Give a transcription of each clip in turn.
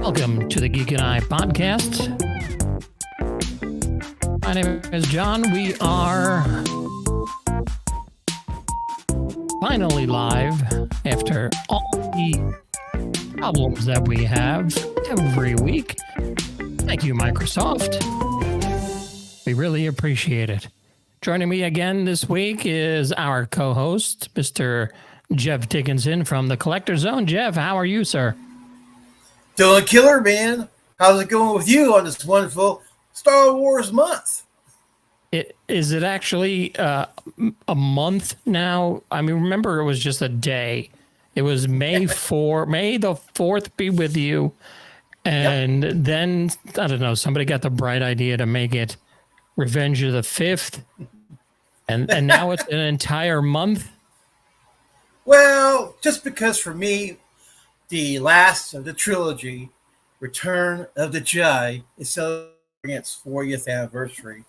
Welcome to the Geek and I podcast. My name is John. We are finally live after all the problems that we have every week. Thank you, Microsoft. We really appreciate it. Joining me again this week is our co-host, Mr. Jeff Dickinson from the Collector Zone. Jeff, how are you, sir? Doing killer, man. How's it going with you on this wonderful Star Wars month? Is it actually a month now? I mean, remember, it was just a day. It was May 4. May the 4th be with you. And then, I don't know, somebody got the bright idea to make it Revenge of the 5th. And now it's an entire month. Well, just because for me, the last of the trilogy, Return of the Jedi, is celebrating its 40th anniversary.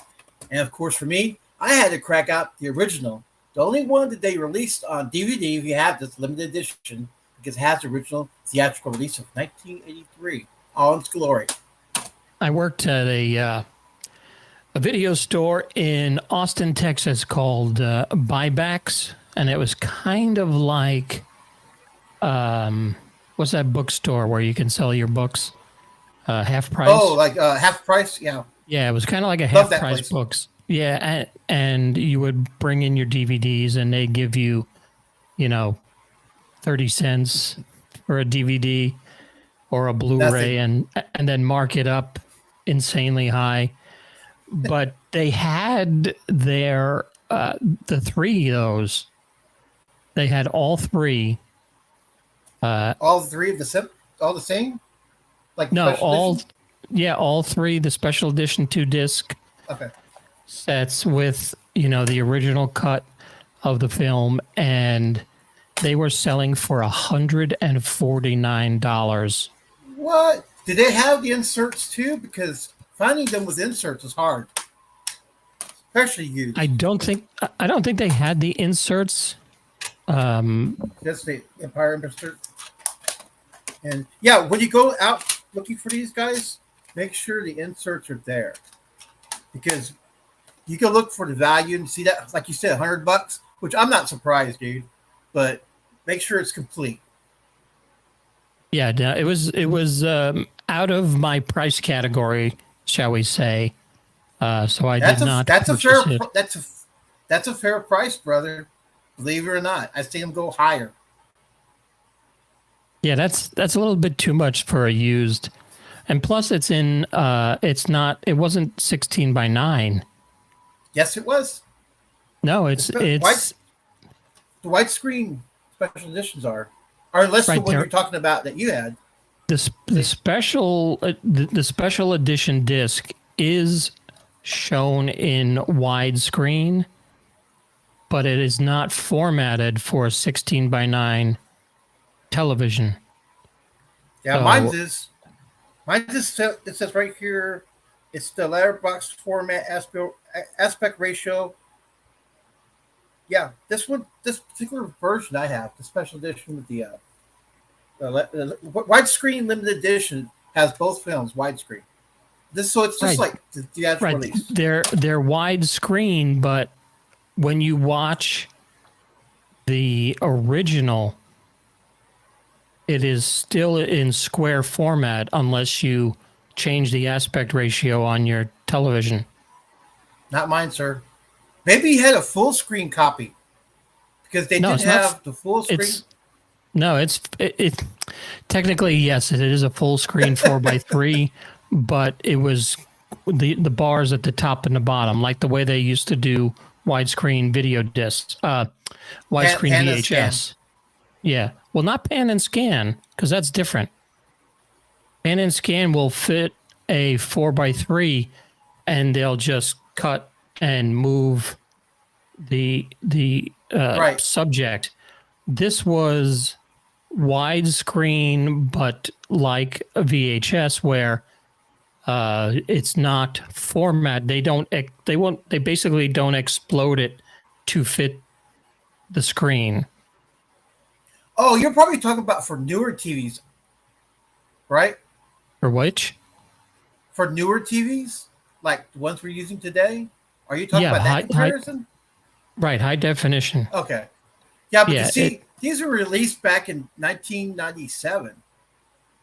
And of course, for me, I had to crack out the original. The only one that they released on DVD, if you have this limited edition, because it has the original theatrical release of 1983, all in its glory. I worked at a video store in Austin, Texas called Buybacks, and it was kind of like, what's that bookstore where you can sell your books half price? Oh, like half price? Yeah. Yeah, it was kind of like a half price books. Yeah, and you would bring in your DVDs, and they give you, 30 cents for a DVD or a Blu-ray, and then mark it up insanely high. But they had their the three of those. They had all three. All three of the all the same? Like no, all edition? all three. The special edition 2-disc sets with the original cut of the film, and they were selling for $149. What? Did they have the inserts too? Because finding them with inserts is hard, especially used. I don't think they had the inserts. Just the Empire insert. And yeah, when you go out looking for these guys, make sure the inserts are there, because you can look for the value and see that, like you said, $100, which I'm not surprised, dude. But make sure it's complete. Yeah, it was out of my price category, shall we say? So I did not. That's a fair price, brother. Believe it or not, I see them go higher. Yeah, that's a little bit too much for a used, and plus it wasn't 16 by 9. Yes, it was. No, it's the widescreen special editions are unless the one you're talking about that you had. The special edition disc is shown in widescreen, but it is not formatted for a 16 by 9 television. Yeah, mine is. It says right here, it's the letterbox format aspect ratio. Yeah, this particular version I have, the special edition with the widescreen limited edition, has both films widescreen. So it's just like the theatrical release. They're widescreen, but when you watch the original, it is still in square format unless you change the aspect ratio on your television. Not mine, sir. Maybe you had a full screen copy, because they didn't have the full screen. It's technically, yes, it is a full screen 4x3, but it was the bars at the top and the bottom, like the way they used to do widescreen video discs, widescreen VHS. Yeah. Well, not pan and scan, because that's different. Pan and scan will fit a 4x3, and they'll just cut and move the subject. This was widescreen, but like a VHS, where it's not format. They basically don't explode it to fit the screen. Oh, you're probably talking about for newer TVs, right? For which? For newer TVs, like the ones we're using today? Are you talking Yeah, about that comparison? right, high definition. Okay. Yeah, because Yeah, see, these were released back in 1997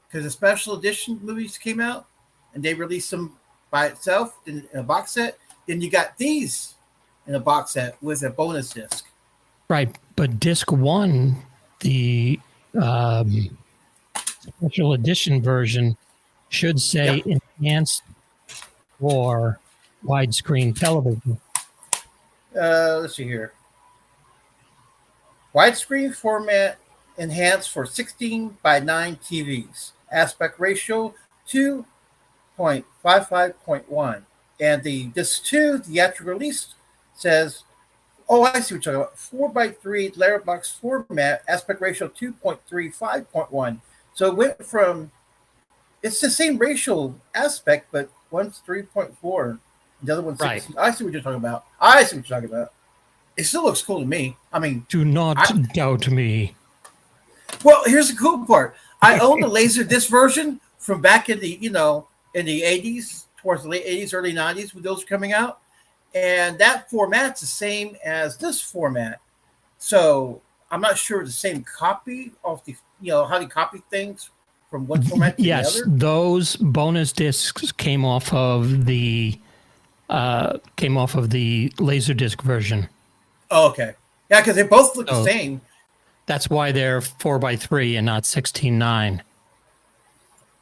because the special edition movies came out and they released them by itself in a box set. Then you got these in a box set with a bonus disc. right. But disc one, the um, special edition version, should Yeah. say enhanced for widescreen television. Let's see here. Widescreen format enhanced for 16 by 9 TVs. Aspect ratio 2.55.1. And the disc 2 theatrical release says, oh, I see what you're talking about. 4 by 3 letterbox format, aspect ratio 2.35.1. So it went from, it's the same racial aspect, but one's 3.4, the other one's Right. 16. I see what you're talking about. I see what you're talking about. It still looks cool to me. I mean, Do not doubt me. well, here's the cool part. I own the laser disc version from back in the, in the 80s, towards the late 80s, early 90s when those were coming out. And that format's the same as this format. So I'm not sure the same copy of the, how do you copy things from one format to Yes, the other? those bonus discs came off of the Laserdisc version. Oh, okay. Yeah, because they both look the Oh. same. That's why they're 4:3 and not 16:9.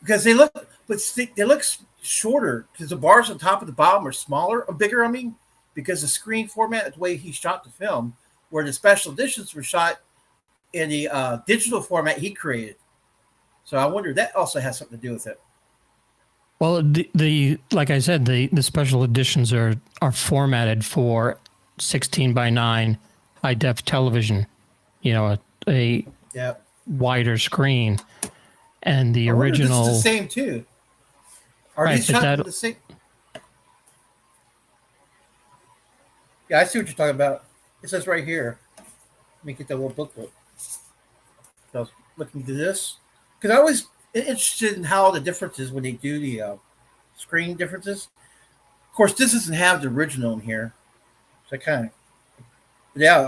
Because they look, they look shorter because the bars on top and the bottom are smaller or bigger. I mean, because the screen format, the way he shot the film, where the special editions were shot in the digital format he created. So I wonder if that also has something to do with it. Well, the like I said, the special editions are formatted for 16 by 9 high def television. A Yeah. wider screen, and the I wonder if this original. is the same too. Are Right, these but shot the same? Yeah, I see what you're talking about. It says right here. Let me get that little booklet. So I was looking through this because I always interested in how the differences when they do the screen differences. Of course, this doesn't have the original in here, so I kind of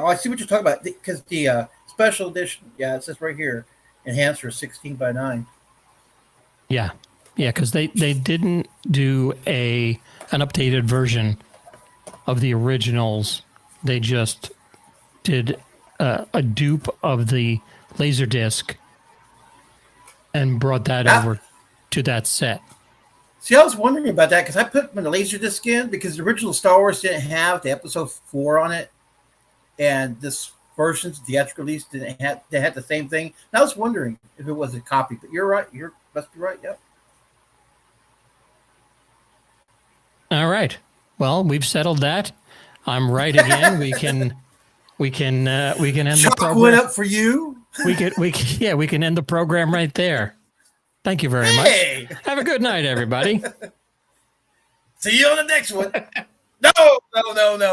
I see what you're talking about because the special edition. Yeah, it says right here, enhanced for 16 by 9. Yeah, because they didn't do an updated version of the originals. They just did a dupe of the Laserdisc and brought that over to that set. See, I was wondering about that because I put my Laserdisc in because the original Star Wars didn't have the Episode 4 on it, and this version's theatrical release didn't have. They had the same thing. And I was wondering if it was a copy, but you're right. You must be right. Yep. All right. Well, we've settled that. I'm right again. we can end the program. Went up for you. we can end the program right there. Thank you very much. Have a good night, everybody. See you on the next one. No.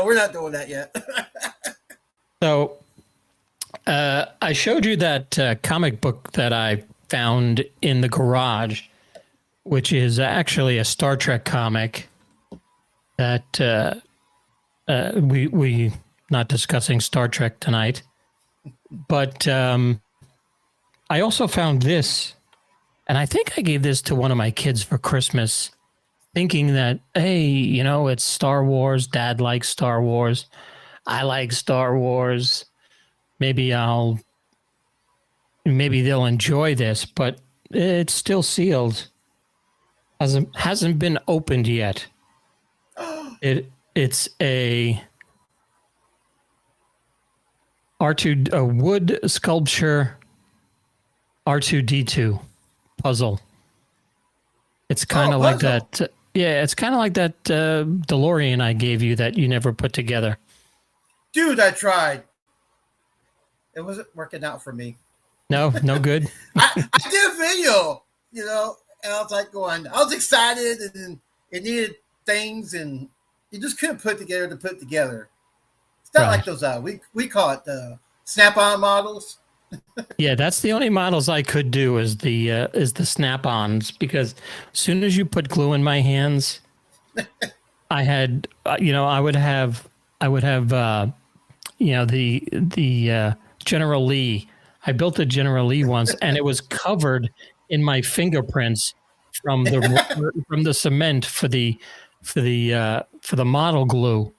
We're not doing that yet. So, I showed you that comic book that I found in the garage, which is actually a Star Trek comic that we not discussing Star Trek tonight, but I also found this, and I think I gave this to one of my kids for Christmas, thinking that, hey, it's Star Wars. Dad likes Star Wars. I like Star Wars. Maybe they'll enjoy this, but it's still sealed. Hasn't been opened yet. It's a R2 a wood sculpture R2D2 puzzle. It's kind of like that. Yeah, it's kind of like that DeLorean I gave you that you never put together. Dude, I tried. It wasn't working out for me. No good. I did a video, and I was like I was excited and it needed things and you just couldn't put together to put together. It's not like those we call it Snap-on models. Yeah, that's the only models I could do is the snap-ons, because as soon as you put glue in my hands, I had I would have the General Lee. I built a General Lee once, and it was covered in my fingerprints from the cement for the model glue.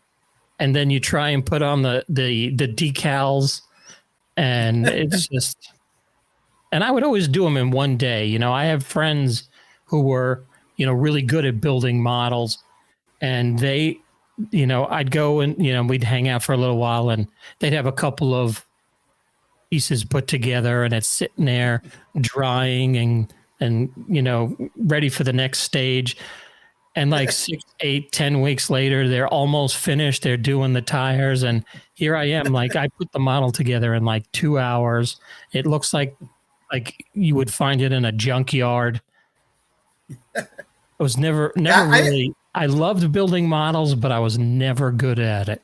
And then you try and put on the decals, and it's just. And I would always do them in one day. I have friends who were really good at building models, and I'd go and we'd hang out for a little while, and they'd have a couple of pieces put together, and it's sitting there drying and ready for the next stage. And like 6, 8, 10 weeks later, they're almost finished. They're doing the tires, and here I am. Like, I put the model together in like 2 hours. It looks like you would find it in a junkyard. I was never Yeah, really. I loved building models, but I was never good at it.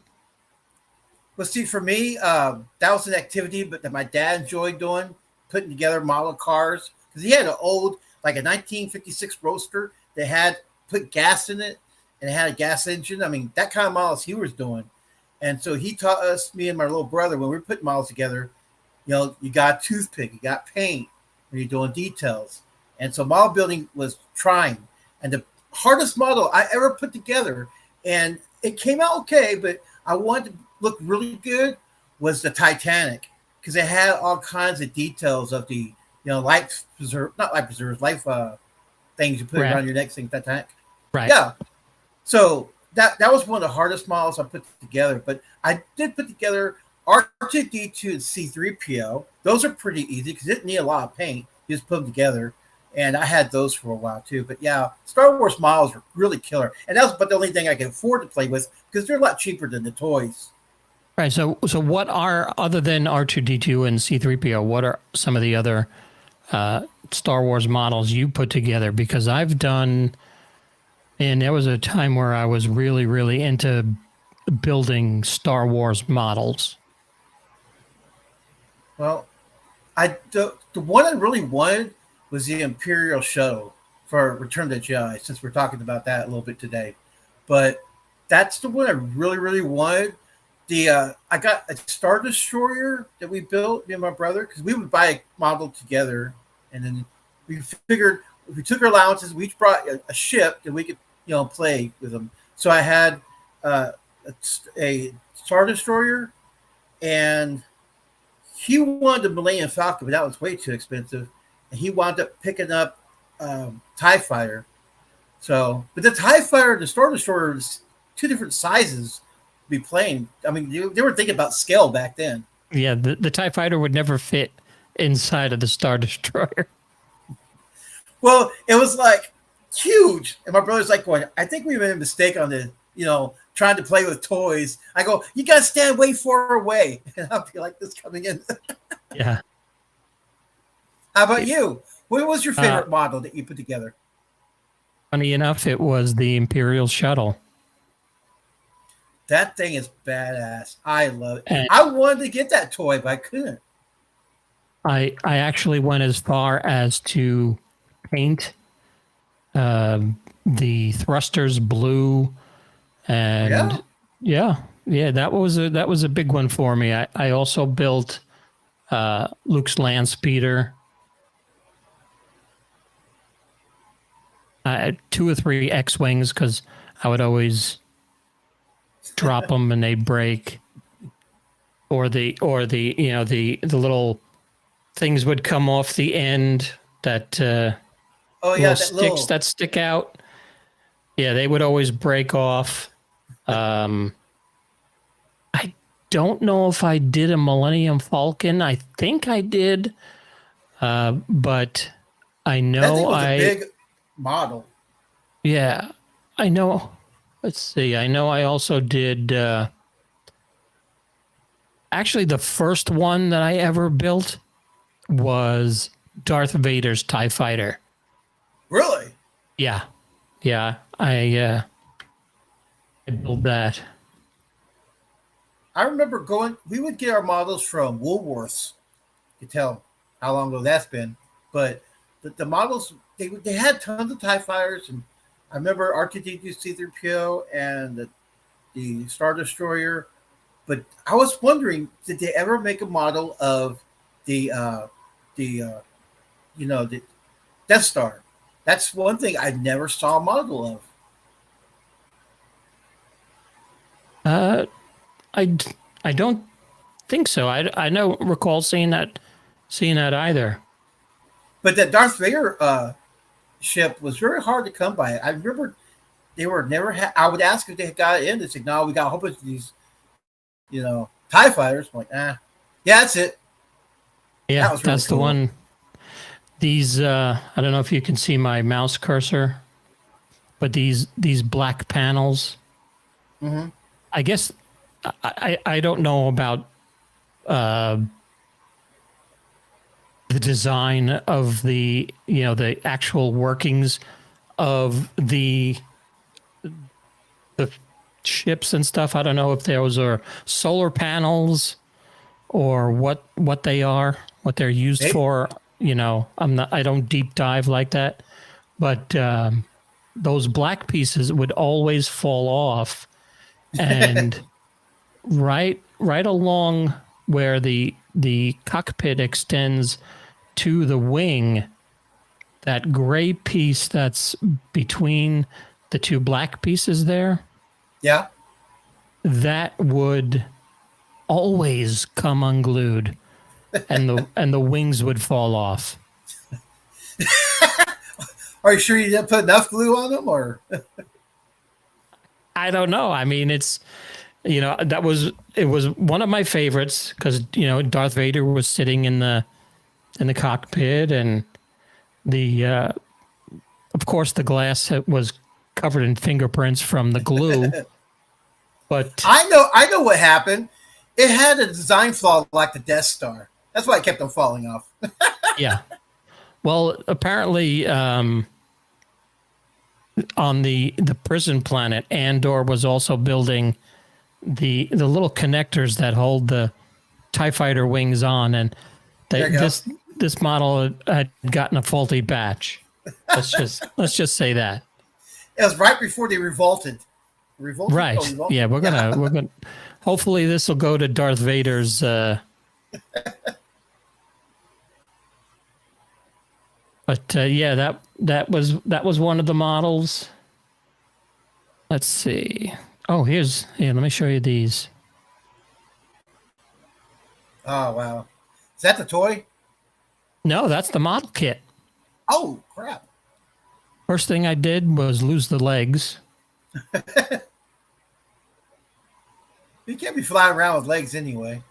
well, see, for me, that was an activity, but that my dad enjoyed doing, putting together model cars because he had an old, like a 1956 Roadster that had put gas in it and it had a gas engine. I mean, that kind of models he was doing, and so he taught us, me and my little brother, when we were putting models together. You got a toothpick, you got paint when you're doing details, and so model building was trying, and the hardest model I ever put together, and it came out okay, but I wanted to look really good, was the Titanic because it had all kinds of details of the life preserve, not life preservers, life things you put Right. around your neck, things Titanic. Right. Yeah, so that was one of the hardest models I put together. But I did put together R2D2 and C3PO. Those are pretty easy because it didn't need a lot of paint. You just put them together. And I had those for a while too. But yeah, Star Wars models were really killer. And that was but the only thing I could afford to play with because they're a lot cheaper than the toys. Right. So what are, other than R2D2 and C3PO, what are some of the other Star Wars models you put together? Because I've done, and there was a time where I was really, really into building Star Wars models. Well, the one I really wanted was the Imperial shuttle for Return of the Jedi, since we're talking about that a little bit today. But that's the one I really, really wanted. The I got a Star Destroyer that we built, me and my brother, because we would buy a model together, and then we figured if we took our allowances, we each brought a ship that we could play with them. So I had a Star Destroyer, and he wanted the Millennium Falcon, but that was way too expensive, and he wound up picking up TIE Fighter. So, but the TIE Fighter and the Star Destroyer is two different sizes to be playing. I mean, they were thinking about scale back then. Yeah, the TIE Fighter would never fit inside of the Star Destroyer. Well, it was like huge. And my brother's like going, I think we made a mistake on the, trying to play with toys. I go, you got to stand way far away. And I'll be like this coming in. Yeah. How about you? What was your favorite model that you put together? Funny enough, it was the Imperial shuttle. That thing is badass. I love it. And I wanted to get that toy, but I couldn't. I actually went as far as to paint the thrusters blue, and yeah, that was a big one for me. I also built Luke's land speeder. I had 2 or 3 X-wings because I would always drop them and they'd break, or the the little things would come off the end that Oh yeah, little sticks that stick out. Yeah, they would always break off. I don't know if I did a Millennium Falcon. I think I did, but I know that thing was a big model. Yeah, I know. Let's see. I know I also did. Actually, the first one that I ever built was Darth Vader's TIE Fighter. Really? Yeah, yeah. I built that. I remember we would get our models from Woolworths, You can tell how long ago that's been. But the models, they had tons of TIE fighters. And I remember R2D2 C3PO and the Star Destroyer. But I was wondering, did they ever make a model of the the Death Star? That's one thing I never saw a model of. I I don't think so. I don't recall seeing that either. But that Darth Vader ship was very hard to come by. I remember they were never. I would ask if they got it in. They said, "No, we got a whole bunch of these, Tie fighters." I'm like, yeah, that's it. Yeah, That was really that's cool. the one. These I don't know if you can see my mouse cursor, but these black panels. Mm-hmm. I guess I don't know about uh, the design of the actual workings of the ships and stuff. I don't know if those are solar panels or what they are, what they're used Maybe. for. I don't deep dive like that, but those black pieces would always fall off, and right along where the cockpit extends to the wing, that gray piece that's between the two black pieces there, Yeah. that would always come unglued, and the wings would fall off. Are you sure you didn't put enough glue on them, or? I don't know. I mean, it was one of my favorites because Darth Vader was sitting in the cockpit, and the of course the glass was covered in fingerprints from the glue. But I know what happened. It had a design flaw like the Death Star. That's why it kept on falling off. yeah, well, apparently on the prison planet, Andor was also building the little connectors that hold the TIE fighter wings on, and There you go. this model had gotten a faulty batch. Let's just say that. It was right before they revolted. Revolted? Right. Oh, revolted? Yeah, we're gonna hopefully this will go to Darth Vader's but yeah, that was one of the models. Let's see. Oh, here, let me show you these. Oh, wow. Is that the toy? No, that's the model kit. Oh, crap. First thing I did was lose the legs. You can't be flying around with legs anyway.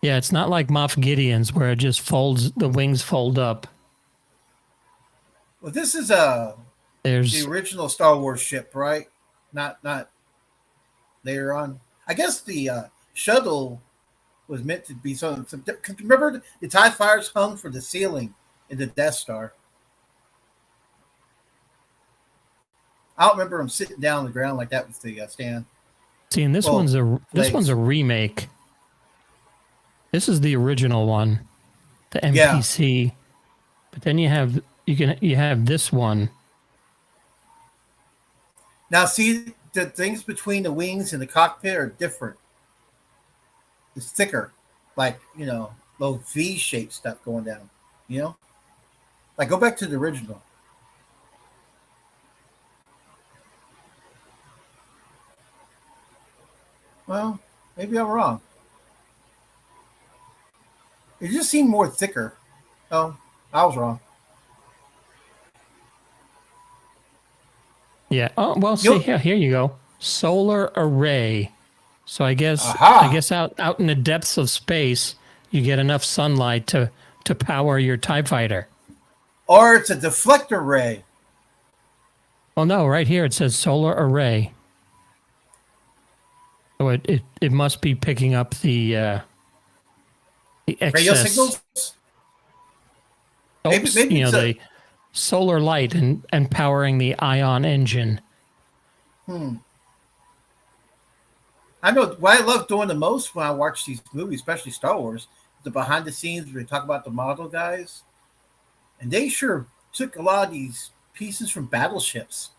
Yeah, it's not like Moff Gideon's where it just the wings fold up. Well, this is There's the original Star Wars ship, right? Not later on. I guess the shuttle was meant to be something. Remember, the TIE fighters hung from the ceiling in the Death Star. I don't remember them sitting down on the ground like that with the stand. seeing this Well, one's legs. a remake. This is the original one, the MPC. But then you have this one. Now, see, the things between the wings and the cockpit are different. It's thicker, like little V-shaped stuff going down. Like go back to the original. Well, maybe I'm wrong. It just seemed more thicker. Oh, I was wrong. Yeah. Oh, well, see here you go. Solar array. So I guess out in the depths of space, you get enough sunlight to power your TIE fighter. Or it's a deflector ray. Well, no, right here it says solar array. So it must be picking up the excess Radio signals? Maybe it's the solar light and powering the ion engine. I know what I love doing the most when I watch these movies, especially Star Wars, the behind the scenes where they talk about the model guys, and they sure took a lot of these pieces from battleships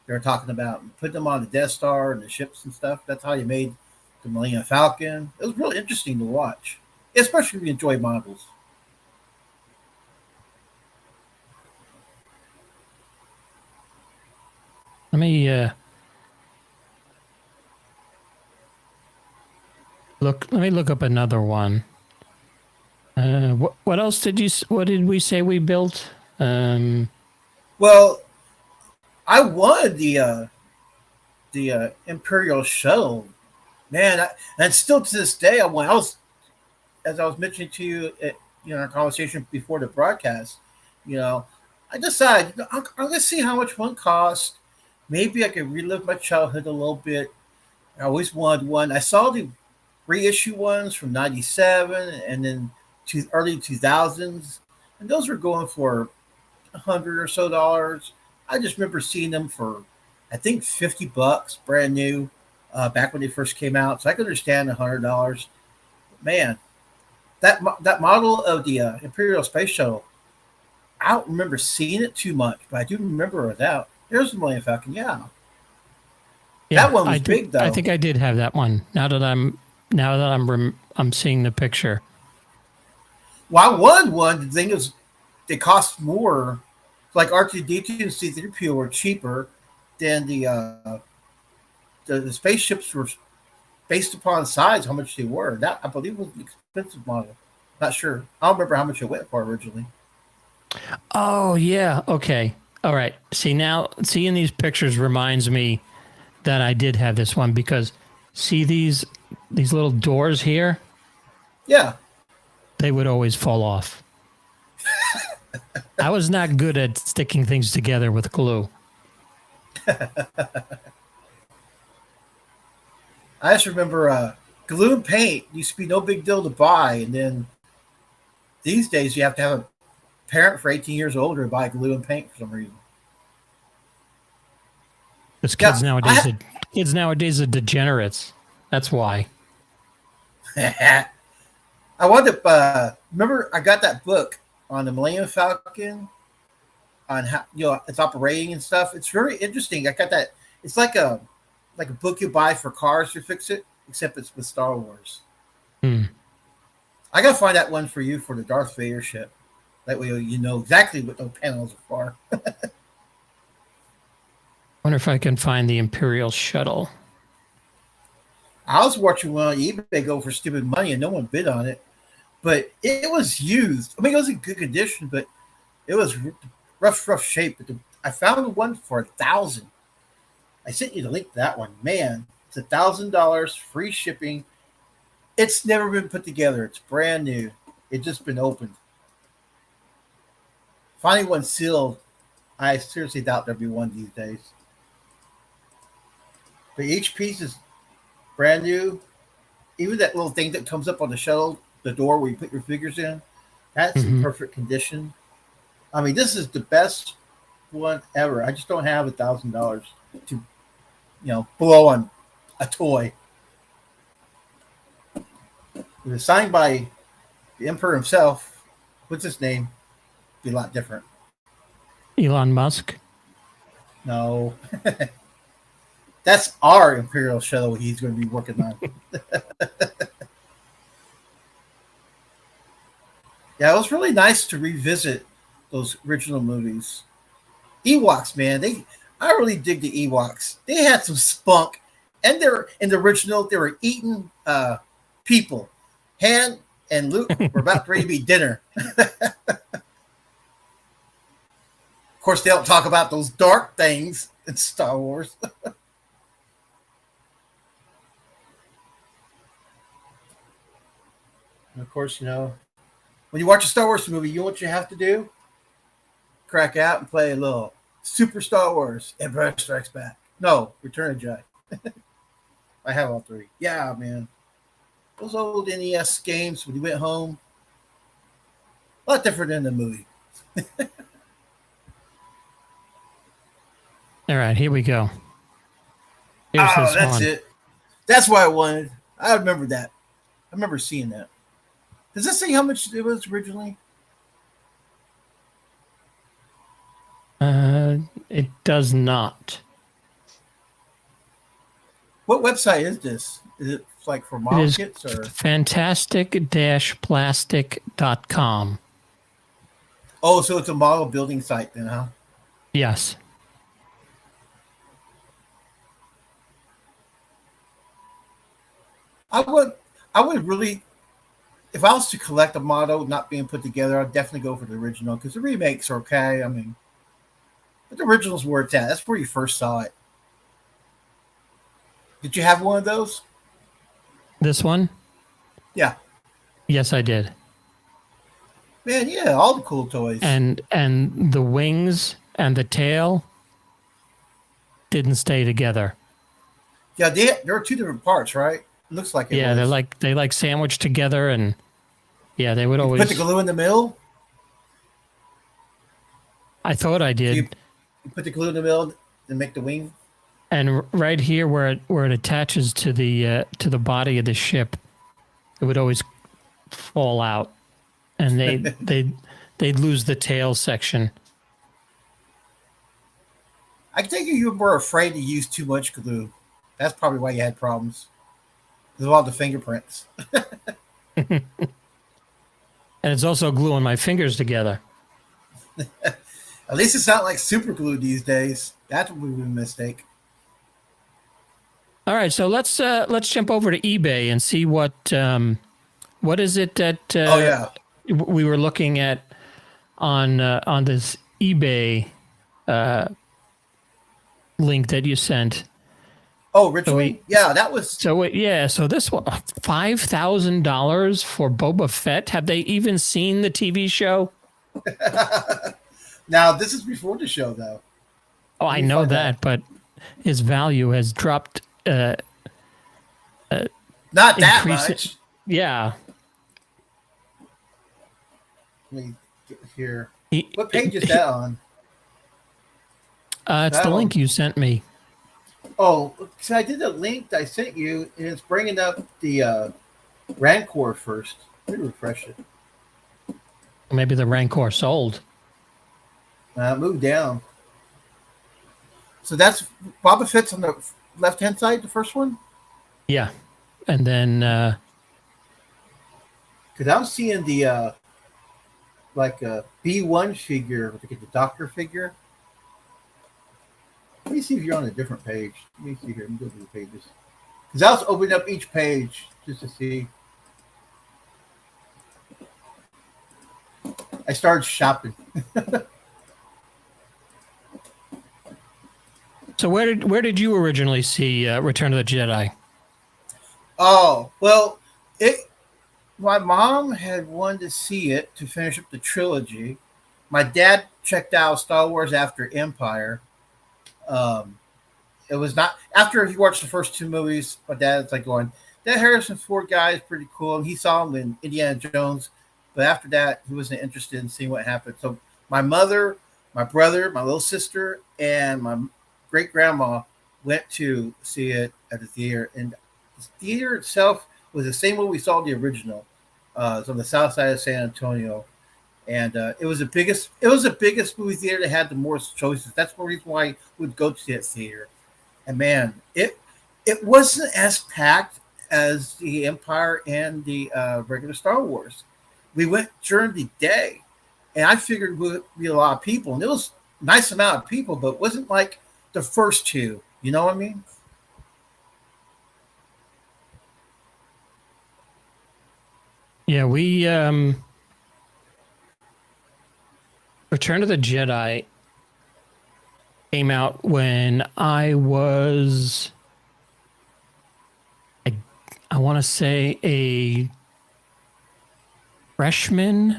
they were talking about and put them on the Death Star and the ships and stuff. That's how you made the Millennium Falcon. It was really interesting to watch, especially if you enjoy models. Let me look. Let me look up another one. What else did you? What did we say we built? Well, I wanted the Imperial shuttle, man. And still to this day, I was as I was mentioning to you, our conversation before the broadcast. You know, I decided I'm going to see how much one cost. Maybe I could relive my childhood a little bit. I always wanted one. I saw the reissue ones from '97 and then to early 2000s, and those were going for $100 or so. I just remember seeing them for, I think, $50, brand new, back when they first came out. So I could understand $100. Man, that model of the Imperial Space Shuttle, I don't remember seeing it too much, but I do remember it was out. There's the Millennium Falcon, yeah. Yeah, That one I was think big though. I think I did have that one. Now that I'm seeing the picture. Well, I won one. The thing is, they cost more. Like R2D2 and C3PO were cheaper than the spaceships were based upon size, how much they were. That I believe was an expensive model. Not sure. I don't remember how much it went for originally. Oh yeah. Okay. All right. See, now seeing these pictures reminds me that I did have this one because see these little doors here, Yeah. they would always fall off. I was not good at sticking things together with glue. I just remember glue and paint used to be no big deal to buy, and then these days you have to have a parent for 18 years older to buy glue and paint for some reason. Because Yeah, kids nowadays are degenerates. That's why. I wanted to remember I got that book on the Millennium Falcon on how its operating and stuff. It's very interesting. I got that. It's like a book you buy for cars to fix it, except it's with Star Wars. Hmm. I gotta find that one for you for the Darth Vader ship. That way you know exactly what those panels are for. Wonder if I can find the Imperial shuttle. I was watching one on eBay go for stupid money and no one bid on it. But it was used. I mean, it was in good condition, but it was rough shape. But I found one for 1,000. I sent you the link to that one. Man, it's $1,000, free shipping. It's never been put together. It's brand new. It's just been opened. Finding one sealed, I seriously doubt there'll be one these days. But each piece is brand new. Even that little thing that comes up on the shuttle, the door where you put your figures in, that's in Mm-hmm. perfect condition. I mean, this is the best one ever. I just don't have $1,000 to, blow on a toy. If it was signed by the Emperor himself, what's his name? Be a lot different. Elon Musk. No, that's our Imperial shuttle he's going to be working on. Yeah, it was really nice to revisit those original movies. Ewoks, man, I really dig the Ewoks. They had some spunk, and they're in the original. They were eating people. Han and Luke were about ready to be dinner. Of course, they don't talk about those dark things in Star Wars. And of course, when you watch a Star Wars movie, you know what you have to do? Crack out and play a little Super Star Wars, Empire Strikes Back. No, Return of the Jedi. I have all three. Yeah, man. Those old NES games when you went home, a lot different than the movie. All right, here we go. Here's Oh, this that's one. it. That's what I wanted. I remember that. I remember seeing that. Does this say how much it was originally? It does not. What website is this? Is it like for It model is kits or? fantastic-plastic.com. Oh, so it's a model building site then, huh? Yes. I would. I would really. If I was to collect a model not being put together, I'd definitely go for the original because the remakes are okay. I mean, but the original's where it's at. That's where you first saw it. Did you have one of those? This one? Yeah. Yes, I did. Man, yeah, all the cool toys. And the wings and the tail didn't stay together. Yeah, there are two different parts, right? It looks like it Yeah, was. they like sandwiched together, and yeah, they would You always. put the glue in the middle. I thought I So did. you put the glue in the middle and make the wing. And right here, where it attaches to the body of the ship, it would always fall out, and they'd lose the tail section. I think you were afraid to use too much glue. That's probably why you had problems. Because of all the fingerprints. And it's also gluing my fingers together. At least it's not like super glue these days. That would be a mistake. All right, so let's jump over to eBay and see what is it that Oh yeah. we were looking at on this eBay link that you sent. Oh, originally? Yeah, that was. So this one $5,000 for Boba Fett. Have they even seen the TV show? Now, this is before the show, though. Oh, I know that, but his value has dropped. Not that Increase it. much. Yeah. Let me get here. What page is that on? It's That the one. link you sent me. Oh, so I did the link that I sent you, and it's bringing up the Rancor first. Let me refresh it. Maybe the Rancor sold. Move down. So that's Boba Fett's on the left-hand side, the first one? Yeah. And then Because I'm seeing the like a B1 figure, like the doctor figure. Let me see if you're on a different page. Let me see here. Let me go to the pages. Because I was opening up each page just to see. I started shopping. so where did you originally see Return of the Jedi? Oh, well, my mom had wanted to see it to finish up the trilogy. My dad checked out Star Wars after Empire. It was not after he watched the first two movies. My dad's like going, "That Harrison Ford guy is pretty cool." And he saw him in Indiana Jones, but after that, he wasn't interested in seeing what happened. So my mother, my brother, my little sister, and my great grandma went to see it at the theater. And the theater itself was the same way we saw the original. It's on the south side of San Antonio. And it was the biggest. It was the biggest movie theater that had the most choices. That's the reason why we would go to that theater. And man, it wasn't as packed as the Empire and the regular Star Wars. We went during the day, and I figured it would be a lot of people, and it was a nice amount of people, but it wasn't like the first two. You know what I mean? Yeah, we Return of the Jedi came out when I was, I want to say, a freshman,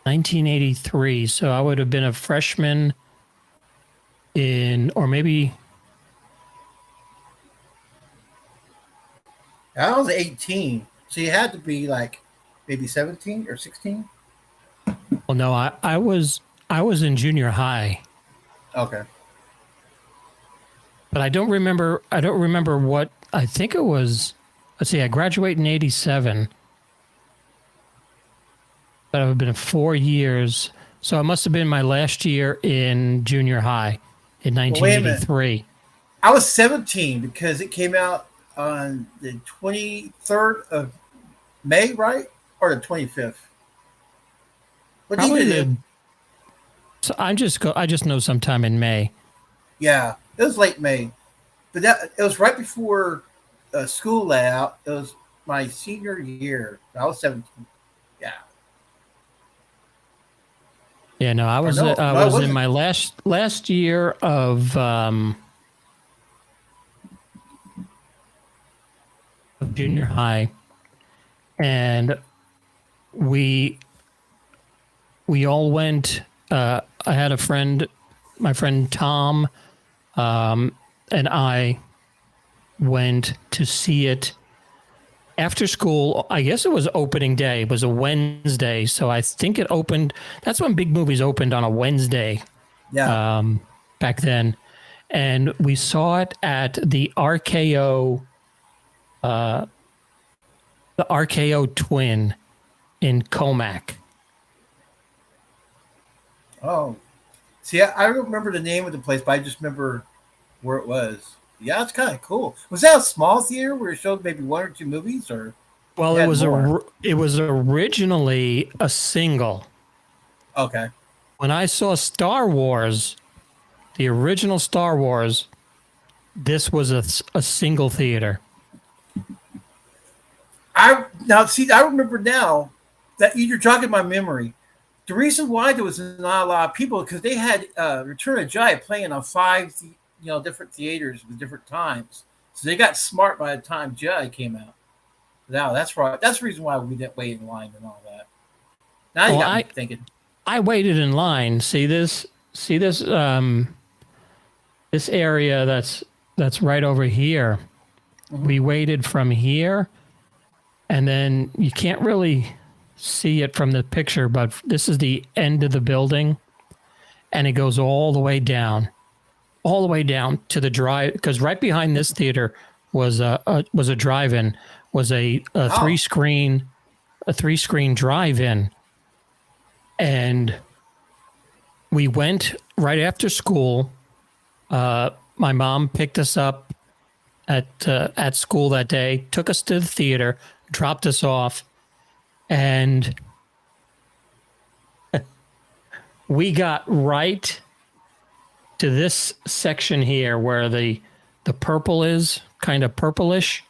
1983. So I would have been a freshman or maybe. I was 18, so you had to be like maybe 17 or 16. Well, no, I was in junior high. Okay. but I don't remember. I don't remember what. I think it was. Let's see. I graduated in '87. That would have been 4 years. So it must have been my last year in junior high in Well, wait a minute. 1983. I was 17 because it came out on the 23rd of May, right? Or the 25th. What did Probably it? the. So I just know sometime in May. Yeah, it was late May, but that it was right before school let out. It was my senior year. I was 17. Yeah, Yeah, no, or no, I no, it was in wasn't. my last year of junior high, and we we all went. I had a friend, my friend Tom, and I went to see it after school. I guess it was opening day. It was a Wednesday, so I think it opened. That's when big movies opened on a Wednesday Yeah. back then, and we saw it at the RKO Twin in Comac. Oh, see, I don't remember the name of the place, but I just remember where it was. Yeah, it's kind of cool. Was that a small theater where it showed maybe one or two movies, or Well, it had more? it was originally a single. Okay. When I saw Star Wars, the original Star Wars, this was a single theater. I now see. I remember now that you're jogging my memory. The reason why there was not a lot of people because they had Return of Jedi playing on different theaters with different times. So they got smart by the time Jedi came out. Now that's right. That's the reason why we didn't wait in line and all that. Now you Well, got me thinking. I waited in line. See this this area that's right over here. Mm-hmm. We waited from here, and then you can't really see it from the picture, but this is the end of the building, and it goes all the way down to the drive. Because right behind this theater was a drive-in, was a Oh, three screen drive-in, and we went right after school. My mom picked us up at school that day, took us to the theater, dropped us off, and we got right to this section here where the purple is kind of purplish.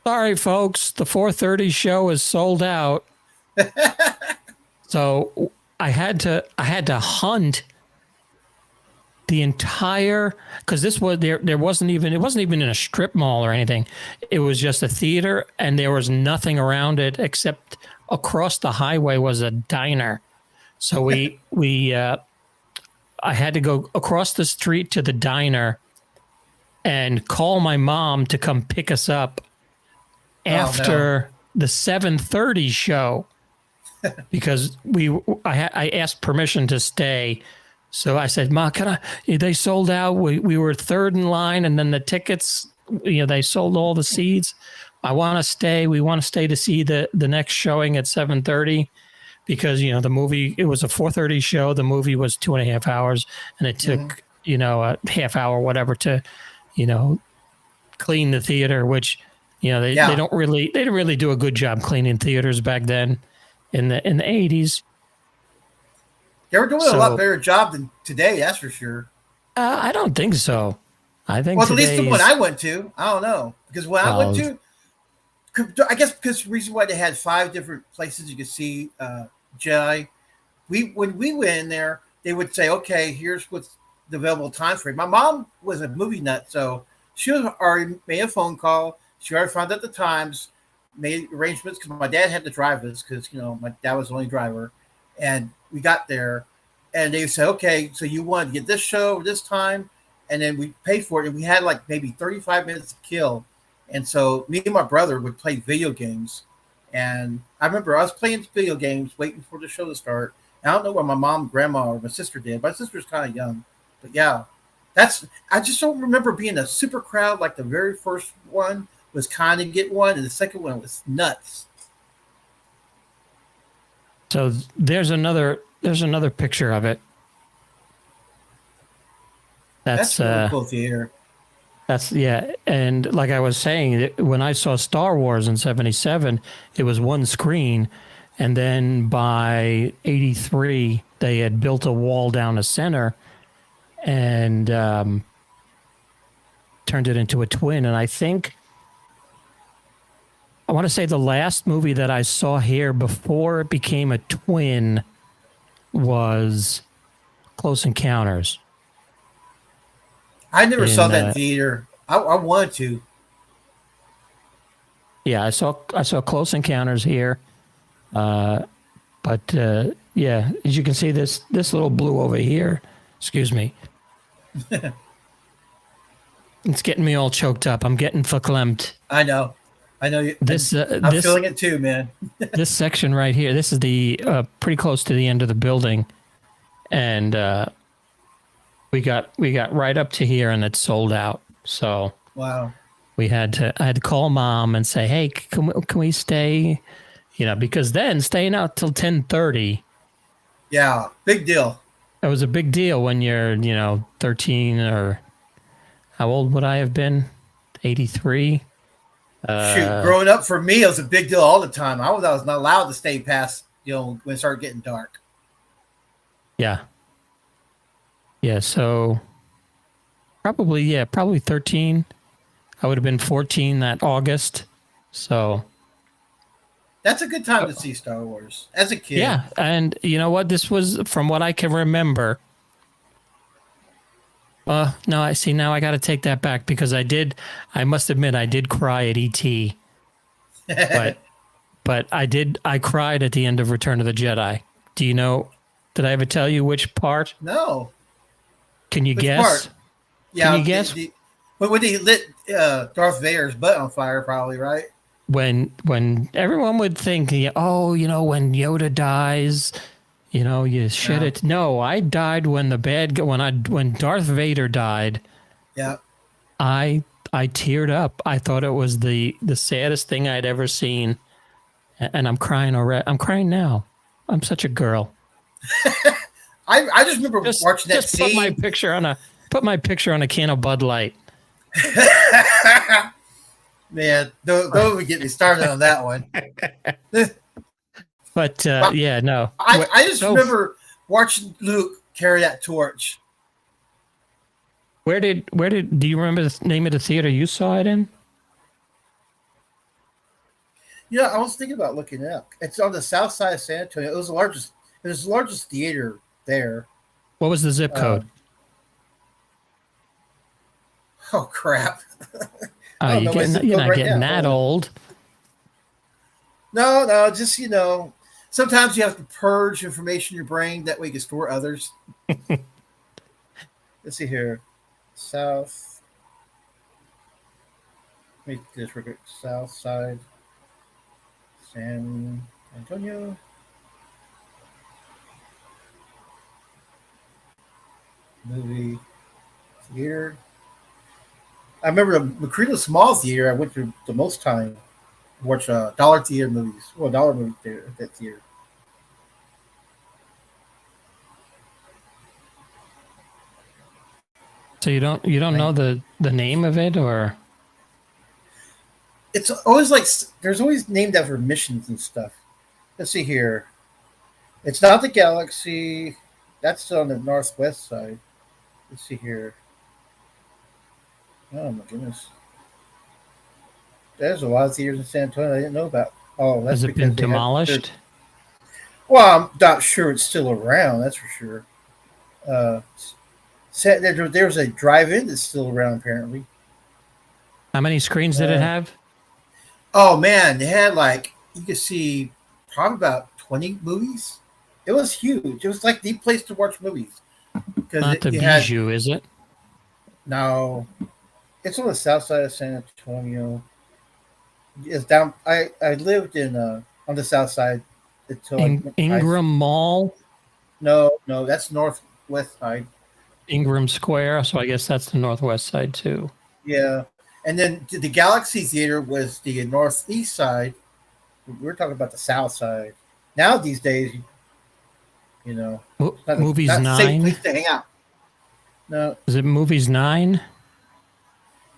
Sorry, folks, the 4:30 show is sold out. So I had to hunt the entire because this was there wasn't even it wasn't even in a strip mall or anything. It was just a theater, and there was nothing around it except across the highway was a diner. So we I had to go across the street to the diner and call my mom to come pick us up oh no. after the 7:30 show because I asked permission to stay. So I said, "Ma, can I?" They sold out. We were third in line, and then the tickets, they sold all the seats. I want to stay. We want to stay to see the next showing at 7:30 because the movie, it was a 4:30 show. The movie was 2.5 hours, and it Mm-hmm. took a half hour, whatever, to clean the theater. Which they Yeah, they didn't really do a good job cleaning theaters back then in the 80s. they were doing a lot So better job than today. That's for sure. I don't think so. I think Well, at least the one today's I went to, I don't know because when I went well, to, I guess because the reason why they had five different places you could see Jedi. When we went in there, they would say, "Okay, here's what's the available time frame." My mom was a movie nut, so she was already made a phone call. She already found out the times, made arrangements because my dad had to drive us because my dad was the only driver, and we got there, and they said, "Okay, so you want to get this show this time," and then we paid for it, and we had like maybe 35 minutes to kill, and so me and my brother would play video games, and I remember I was playing video games, waiting for the show to start. I don't know what my mom, grandma, or my sister did. My sister's kind of young, but yeah. That's I just don't remember being a super crowd like the very first one was kind of get one, and the second one was nuts. So there's another picture of it. That's That's a really cool theater. that's yeah, and like I was saying, when I saw Star Wars in '77, it was one screen, and then by '83 they had built a wall down the center and turned it into a twin. And I want to say the last movie that I saw here before it became a twin was Close Encounters. I never saw In that in theater. I wanted to. Yeah, I saw Close Encounters here, but yeah, as you can see, this little blue over here. Excuse me, it's getting me all choked up. I'm getting verklempt. I know. I know you. This I'm this feeling it too, man. this section right here. This is the pretty close to the end of the building, and we got right up to here, and it's sold out. So Wow. I had to call mom and say, hey, can we stay? Because then staying out till 10:30. Yeah, big deal. That was a big deal when you're 13, or how old would I have been? 83. Shoot, growing up for me, it was a big deal all the time. I was not allowed to stay past when it started getting dark. Yeah. Yeah. So probably 13. I would have been 14 that August. So That's a good time to see Star Wars as a kid. yeah, and you know what? This was, from what I can remember. No, I see. Now I got to take that back, because I must admit, I did cry at ET, but I cried at the end of Return of the Jedi. Do you know? Did I ever tell you which part? No. Can you Which guess? part? Yeah. Can you guess? When he lit Darth Vader's butt on fire, probably, right? When everyone would think, oh, when Yoda dies, you shit it. No, I died when when Darth Vader died. Yeah. I teared up. I thought it was the saddest thing I'd ever seen, and I'm crying already. I'm crying now. I'm such a girl. I just remember watching that just scene. Put my picture on a can of Bud Light. Man, don't even get me started on that one. But yeah, no. I just remember watching Luke carry that torch. Where did do you remember the name of the theater you saw it in? Yeah, I was thinking about looking it up. It's on the south side of San Antonio. It was the largest theater there. What was the zip code? Oh crap! You're not getting that old. No, just sometimes you have to purge information in your brain, that way you can store others. Let's see here. South. Let me just record south side. San Antonio. Movie theater. I remember the Macrina Small Theater. I went to the most time to watch dollar theater movies. Well, dollar movie theater at that theater. So you don't know the name of it, or? It's always like there's always named after missions and stuff. Let's see here. It's not the Galaxy. That's on the northwest side. Let's see here. Oh my goodness. There's a lot of theaters in San Antonio I didn't know about. Oh, that's has it been demolished? Well, I'm not sure it's still around. That's for sure. There's a drive-in that's still around apparently. How many screens did it have? Oh man, they had you could see probably about 20 movies. It was huge. It was like the place to watch movies. Not the Bijou, is it? No, it's on the south side of San Antonio. It's down. I lived in on the south side until Ingram Mall. No, that's northwest side. Ingram Square. So I guess that's the northwest side too. Yeah. And then the Galaxy Theater was the northeast side. We're talking about the south side. Now these days, you know, it's Movies not a safe 9. place to hang out. No, Is it Movies 9?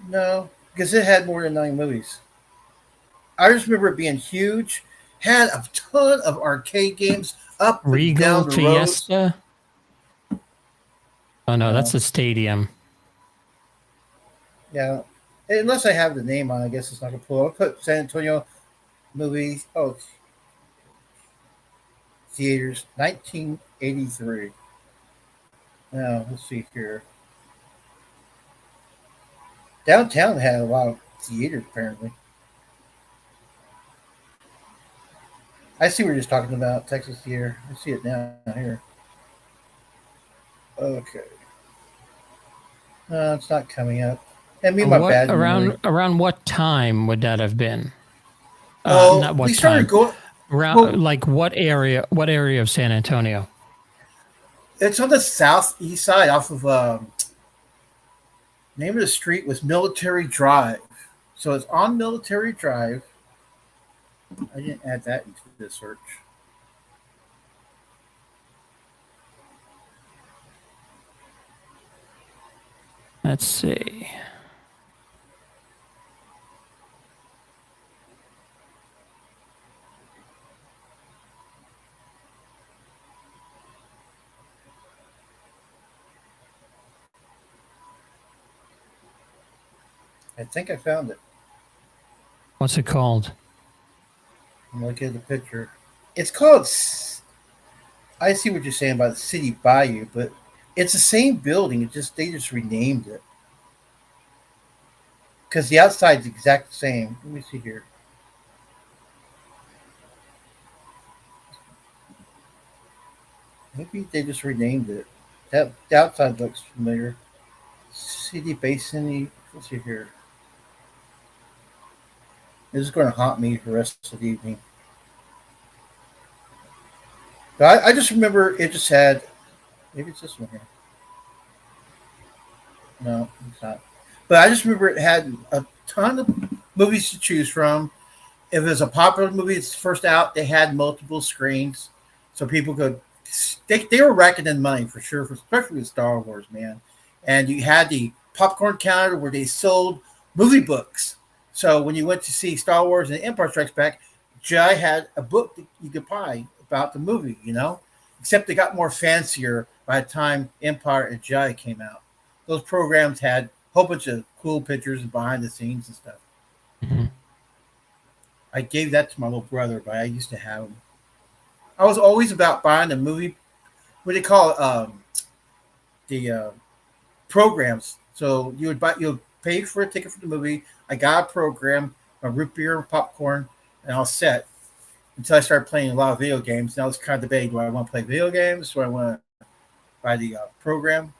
no, because it had more than 9 movies. I just remember it being huge, had a ton of arcade games up and Regal down the roads. Fiesta? Oh no, that's No, a stadium. yeah, unless I have the name on, I guess it's not gonna pull. I'll put San Antonio movies. Oh, theaters, 1983. Now let's see here. Downtown had a lot of theaters apparently. I see what you're just talking about, Texas Theater. I see it now here. Okay. No, it's not coming up. And me, my What bad memory. around what time would that have been? Oh, Not we what started time. going. Around Well, like what area? What area of San Antonio? it's on the southeast side, off of name of the street was Military Drive. So it's on Military Drive. I didn't add that into the search. Let's see. I think I found it. What's it called? I'm looking at the picture. It's called. I see what you're saying about the City Bayou, but it's the same building. It just they just renamed it because the outside's exact same. Let me see here. Maybe they just renamed it. That the outside looks familiar. City Basin. Let's see here. This is going to haunt me for the rest of the evening. But I just remember it just had. Maybe it's this one here. No, it's not. But I just remember it had a ton of movies to choose from. If it was a popular movie, it's first out. They had multiple screens, so people could. They were racking in money for sure, especially with Star Wars, man. And you had the popcorn counter where they sold movie books. So when you went to see Star Wars and Empire Strikes Back, Jedi had a book that you could buy about the movie, you know? Except they got more fancier by the time Empire and Jedi came out. Those programs had a whole bunch of cool pictures and behind the scenes and stuff. Mhm. I gave that to my little brother, but I used to have them. I was always about buying the movie, what do they call it? The programs. So you'd pay for a ticket for the movie. I got a program, a root beer and popcorn, and I was set until I started playing a lot of video games. Now it's kind of debate: do I want to play video games? Do I want to buy the program?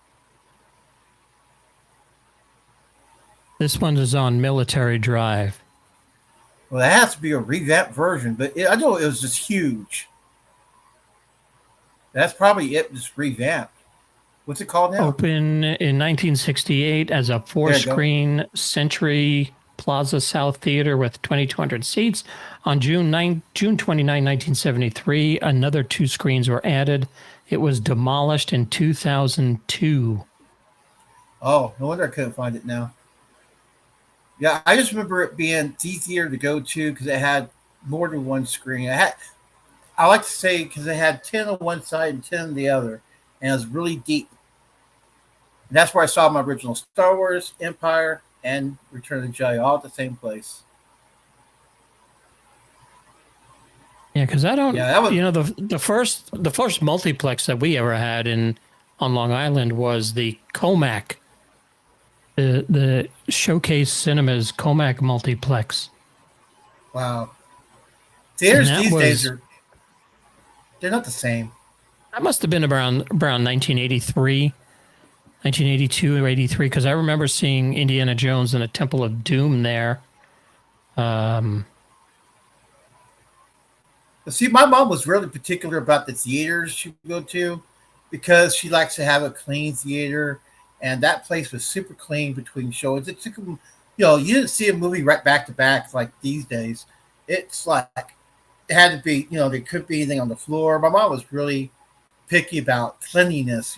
This one is on Military Drive. Well, that has to be a revamped version, but I know it was just huge. That's probably it, just revamped. What's it called now? Open in 1968 as a There you go. four-screen Century Plaza South Theater with 2,200 seats. On June 29, 1973, another 2 screens were added. It was demolished in 2002. Oh, no wonder I couldn't find it now. Yeah, I just remember it being the theater to go to because it had more than one screen. I like to say because it had 10 on one side and 10 on the other, and it was really deep. And that's where I saw my original Star Wars, Empire, and Return of the Jedi all at the same place. Yeah, because I don't, Yeah, that was the first multiplex that we ever had on Long Island was the Comac, the Showcase Cinemas Comac multiplex, wow. and Theaters that these days was are they're not the same. that must have been around 1983, 1982 or 83, because I remember seeing Indiana Jones and the Temple of Doom there. But see, my mom was really particular about the theaters she would go to. because she likes to have a clean theater, and that place was super clean between shows. It took them, you didn't see a movie right back to back like these days. It's like it had to be, there couldn't be anything on the floor. My mom was really picky about cleanliness,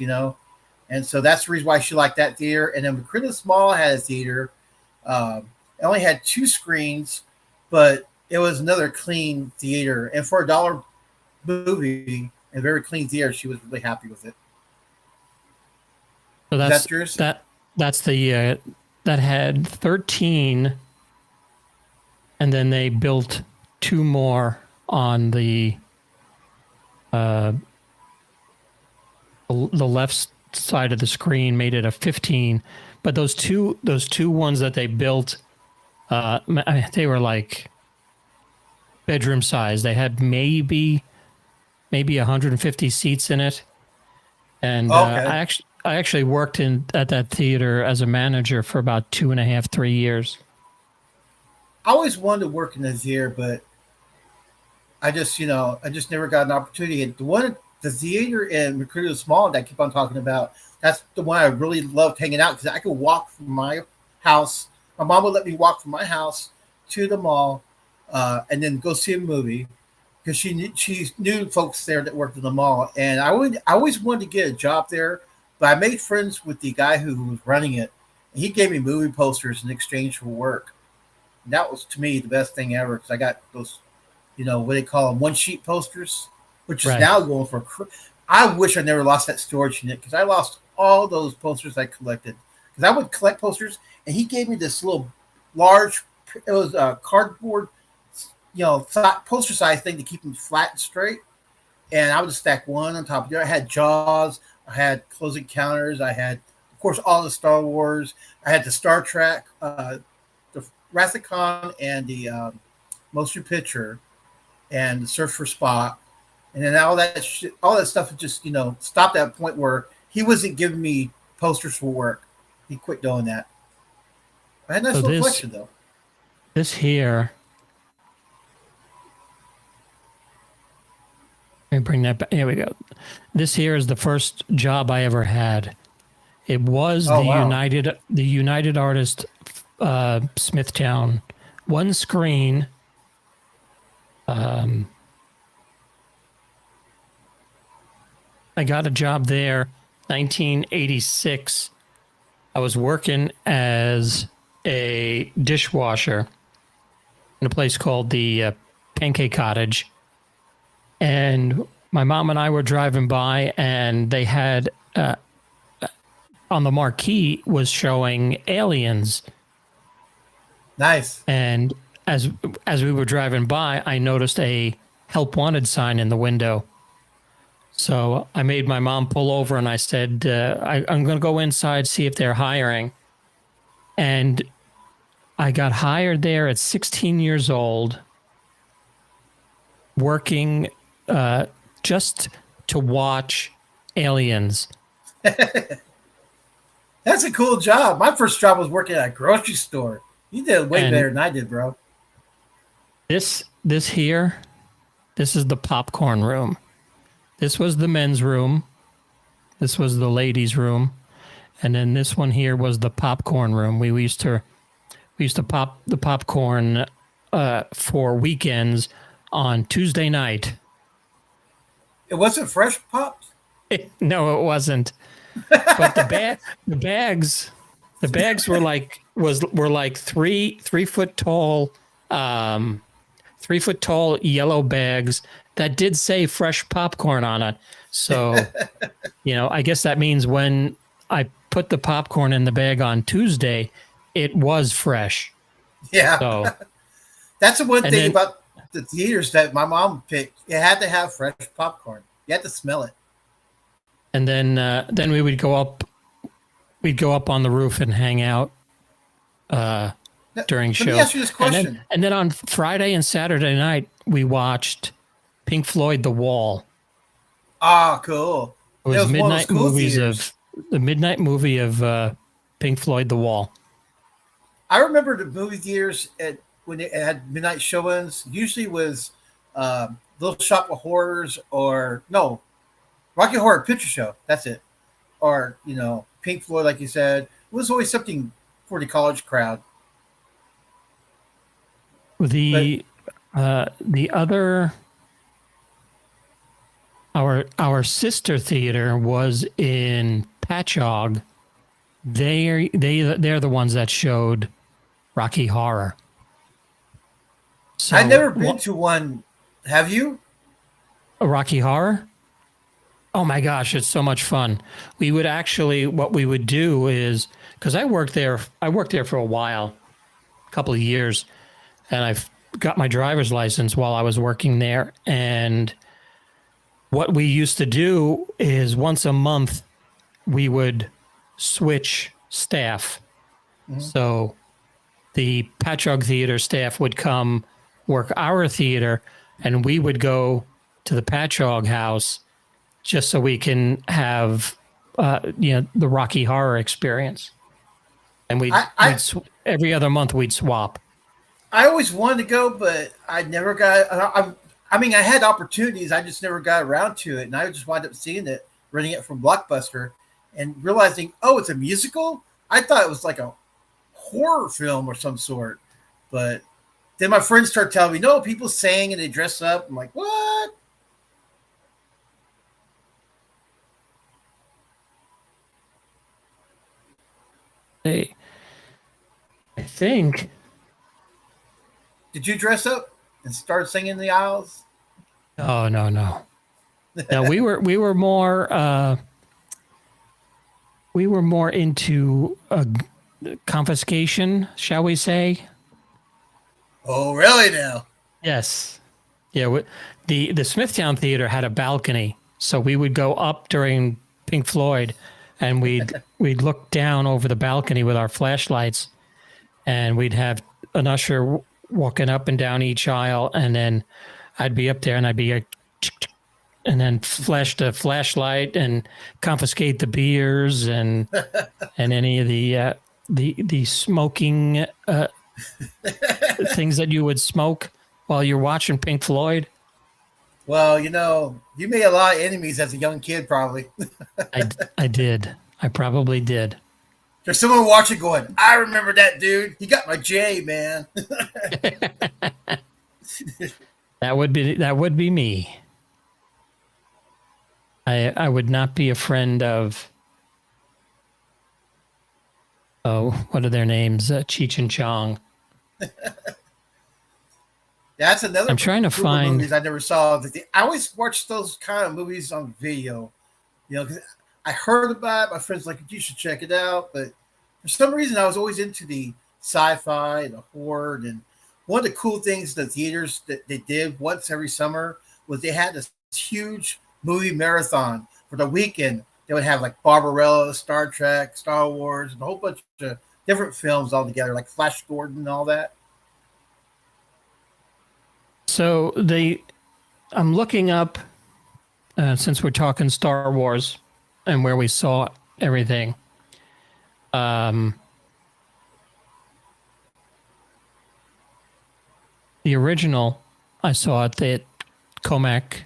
and so that's the reason why she liked that theater. And then McCrillis Mall had a theater. It only had 2 screens, but it was another clean theater. And for $1 movie, a very clean theater, she was really happy with it. So Is that yours? that's the that had 13, and then they built 2 more on the left side of the screen, made it a 15. But those two ones that they built, they were like bedroom size. They had maybe 150 seats in it, and Okay. I actually worked at that theater as a manager for about 2.5, 3 years. I always wanted to work in the theater, but I just never got an opportunity. And the theater in McCrillis Mall that I keep on talking about, that's the one I really loved hanging out because I could walk from my house. My mom would let me walk from my house to the mall, and then go see a movie because she knew folks there that worked in the mall. And I always wanted to get a job there, but I made friends with the guy who was running it, and he gave me movie posters in exchange for work. And that was to me the best thing ever because I got those, what they call them, one sheet posters, which is Right. now going for. I wish I never lost that storage unit because I lost all those posters I collected because I would collect posters, and he gave me this little large. It was a cardboard, poster size thing to keep them flat and straight, and I would just stack one on top of the other. I had Jaws, I had Close Encounters, I had, of course, all the Star Wars. I had the Star Trek, the Wrath of Khan, and the Motion Picture, and the Search for Spock, and then all that stuff just stopped at a point where he wasn't giving me posters for work. He quit doing that. I had a nice So little collection though. this here, let me bring that back. Here we go. This here is the first job I ever had. It was Oh wow, the United Artist, Smithtown, one screen. I got a job there, 1986. I was working as a dishwasher in a place called the Pancake Cottage. And my mom and I were driving by, and they had on the marquee was showing Aliens. nice. And as we were driving by, I noticed a help wanted sign in the window. So I made my mom pull over, and I said, I'm going to go inside, see if they're hiring. And I got hired there at 16 years old, working just to watch Aliens. That's a cool job. My first job was working at a grocery store. You did way And better than I did, bro. this here, this is the popcorn room. This was the men's room. This was the ladies' room. And then this one here was the popcorn room. We used to pop the popcorn for weekends on Tuesday night. It wasn't fresh popped. No, it wasn't. But the bags were like 3 foot tall, 3 foot tall yellow bags that did say fresh popcorn on it. So, I guess that means when I put the popcorn in the bag on Tuesday, it was fresh. Yeah, So, that's the one and thing then about the theaters that my mom picked. You had to have fresh popcorn. You had to smell it. and then we would go up. We'd go up on the roof and hang out Now, during let me show. ask you this And question. then on Friday and Saturday night, we watched Pink Floyd The Wall. Ah, cool. It It was was one of those cool theaters. the midnight movie of Pink Floyd The Wall. I remember the movie theaters when it had midnight showings. Usually was Little Shop of Horrors or no. Rocky Horror Picture Show. That's it. Or Pink Floyd, like you said, was always something for the college crowd. But The other our sister theater was in Patchogue. They're the ones that showed Rocky Horror. So I've never been to one. Have you? a Rocky Horror? Oh my gosh, it's so much fun. We would actually, what we would do is, because I worked there for a while, a couple of years, and I've got my driver's license while I was working there. And what we used to do is once a month, we would switch staff. Mhm. So the Patchogue Theater staff would come work our theater, and we would go to the Patchogue house just so we can have, the Rocky Horror experience. And I every other month we'd swap. I always wanted to go, but I never got. I mean, I had opportunities. I just never got around to it, and I just wound up seeing it, renting it from Blockbuster, and realizing, oh, it's a musical. I thought it was like a horror film or some sort, but then my friends start telling me, no, people sing and they dress up. I'm like, what? I think. Did you dress up and start singing in the aisles? Oh no. No, we were more into confiscation, shall we say? Oh, really? Now, Yes. Yeah. The Smithtown Theater had a balcony, so we would go up during Pink Floyd, and we'd look down over the balcony with our flashlights, and we'd have an usher walking up and down each aisle, and then I'd be up there, and I'd be like, and then flash the flashlight and confiscate the beers and any of the smoking things that you would smoke while you're watching Pink Floyd. well, you made a lot of enemies as a young kid, probably. I did. I probably did. There's someone watching going, I remember that dude. He got my J, man. That would be me. I would not be a friend of. Oh, what are their names? Cheech and Chong. That's another I'm trying to group of find. movies I never saw. I always watch those kind of movies on video, because I heard about it. My friends like, you should check it out. But for some reason, I was always into the sci-fi and the horror. And one of the cool things the theaters that they did once every summer was they had this huge movie marathon for the weekend. They would have like Barbarella, Star Trek, Star Wars, and a whole bunch of different films all together, like Flash Gordon and all that. So I'm looking up since we're talking Star Wars and where we saw everything. The original, I saw it at Comac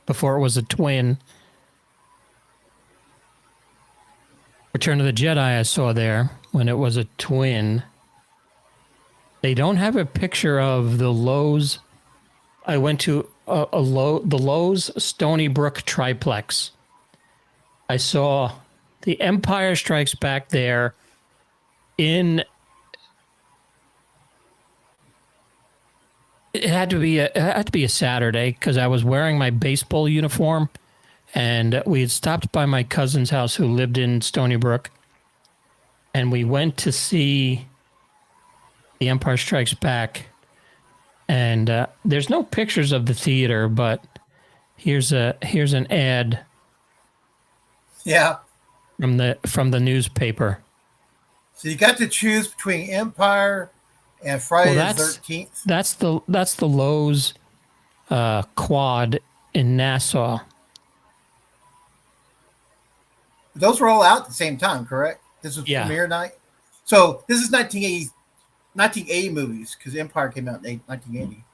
before it was a twin. Return of the Jedi, I saw there when it was a twin. They don't have a picture of the Lowe's. I went to the Lowe's Stony Brook triplex. I saw The Empire Strikes Back there it had to be a Saturday because I was wearing my baseball uniform, and we had stopped by my cousin's house who lived in Stony Brook, and we went to see The Empire Strikes Back. And there's no pictures of the theater, but here's an ad Yeah. from the newspaper. So you got to choose between Empire and Friday Well, the 13th. that's the Lowe's quad in Nassau. Those were all out at the same time, correct? This was Yeah. premiere night. So this is 1980 movies because Empire came out in 1980.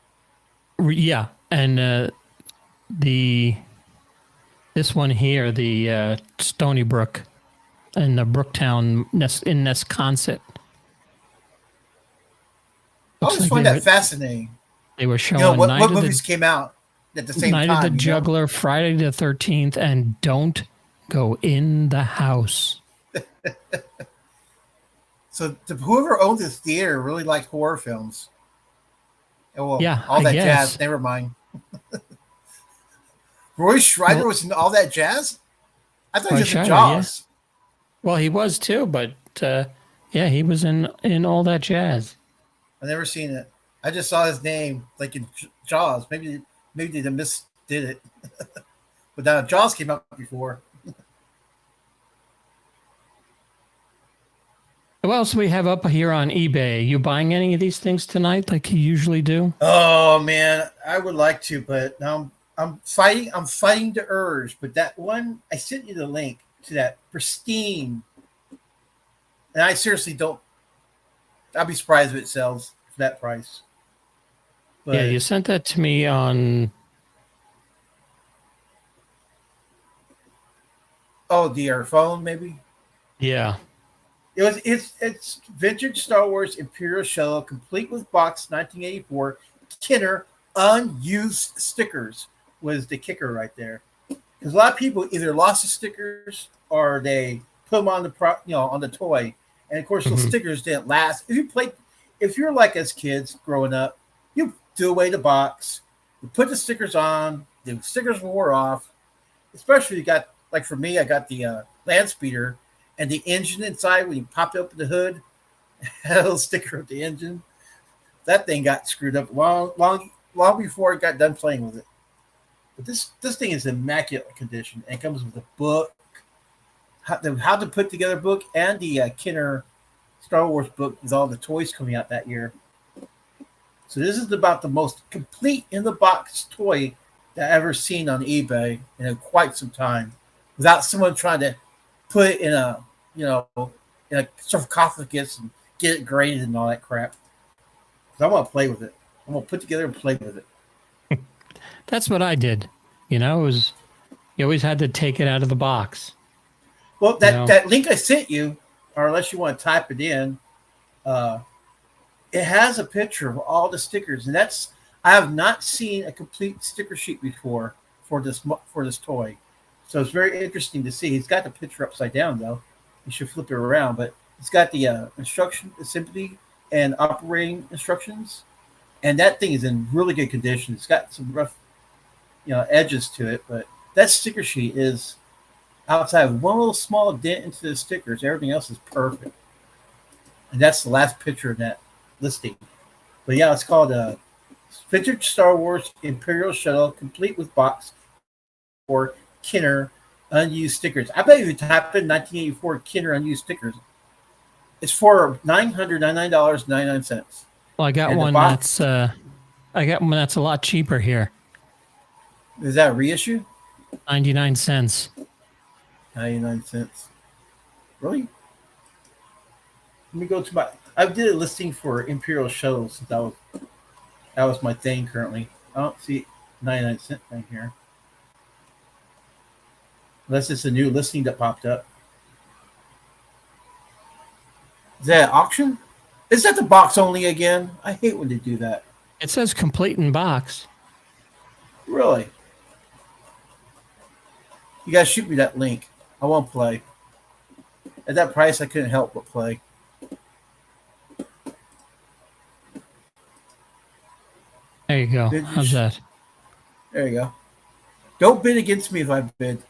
Yeah, and the This one here, the Stony Brook in the Brooktown in Nesconset. I Looks always like find that fascinating. they were You know, showing what movies came out at the same Night of the time? Juggler, Friday the 13th, and Don't Go in the House. So whoever owns this theater really likes horror films. Well, Yeah, all I that guess. jazz. Never mind. Roy Schreiber was in all that jazz. I thought he Roy was in Scheider, Jaws. Well, he was too, but yeah, he was in all that jazz. I've never seen it. I just saw his name like in Jaws. Maybe they misdid it. But Jaws came out before. What else do we have up here on eBay? You buying any of these things tonight, like you usually do? Oh man, I would like to, but now I'm fighting. I'm fighting the urge. But that one, I sent you the link to that pristine, and I seriously don't. I'll be surprised if it sells for that price. But Yeah, you sent that to me on. oh, the phone maybe. Yeah, It's vintage Star Wars Imperial Shuttle, complete with box 1984 Kenner unused stickers was the kicker right there. Because a lot of people either lost the stickers or they put them on on the toy, and of course those stickers didn't last. If you're like us kids growing up, you do away the box, you put the stickers on, the stickers wore off. Especially you got like for me, I got the land speeder. And the engine inside, when you popped open the hood, had a little sticker of the engine. That thing got screwed up long before it got done playing with it. But this thing is in immaculate condition and comes with a book, how to put together book, and the Kenner Star Wars book with all the toys coming out that year. So this is about the most complete in the box toy that I've ever seen on eBay in quite some time, without someone trying to put it in a in a sarcophagus and get it graded and all that crap. Because I want to play with it. I'm gonna put together and play with it. that's what I did. It was you always had to take it out of the box. Well, that link I sent you, or unless you want to type it in, it has a picture of all the stickers, and I have not seen a complete sticker sheet before for this toy. So it's very interesting to see. He's got the picture upside down though. You should flip it around, but it's got the instruction assembly and operating instructions, and that thing is in really good condition. It's got some rough, edges to it, but that sticker sheet is outside of one little small dent into the stickers. Everything else is perfect, and that's the last picture in that listing. But yeah, it's called Vintage Star Wars Imperial Shuttle, complete with box for Kenner unused stickers. I bet if you type in 1984 Kenner unused stickers, it's for $999.99. Well, I got one that's a lot cheaper here. Is that a reissue? 99 cents. 99 cents. Really? Let me go to I did a listing for Imperial Shuttles since that was my thing currently. I don't see 99 cent thing here. Unless it's a new listing that popped up. Is that an auction? Is that the box only again? I hate when they do that. It says complete in box. Really? You guys shoot me that link. I won't play. At that price, I couldn't help but play. There you go. How's that? There you go. Don't bid against me if I bid.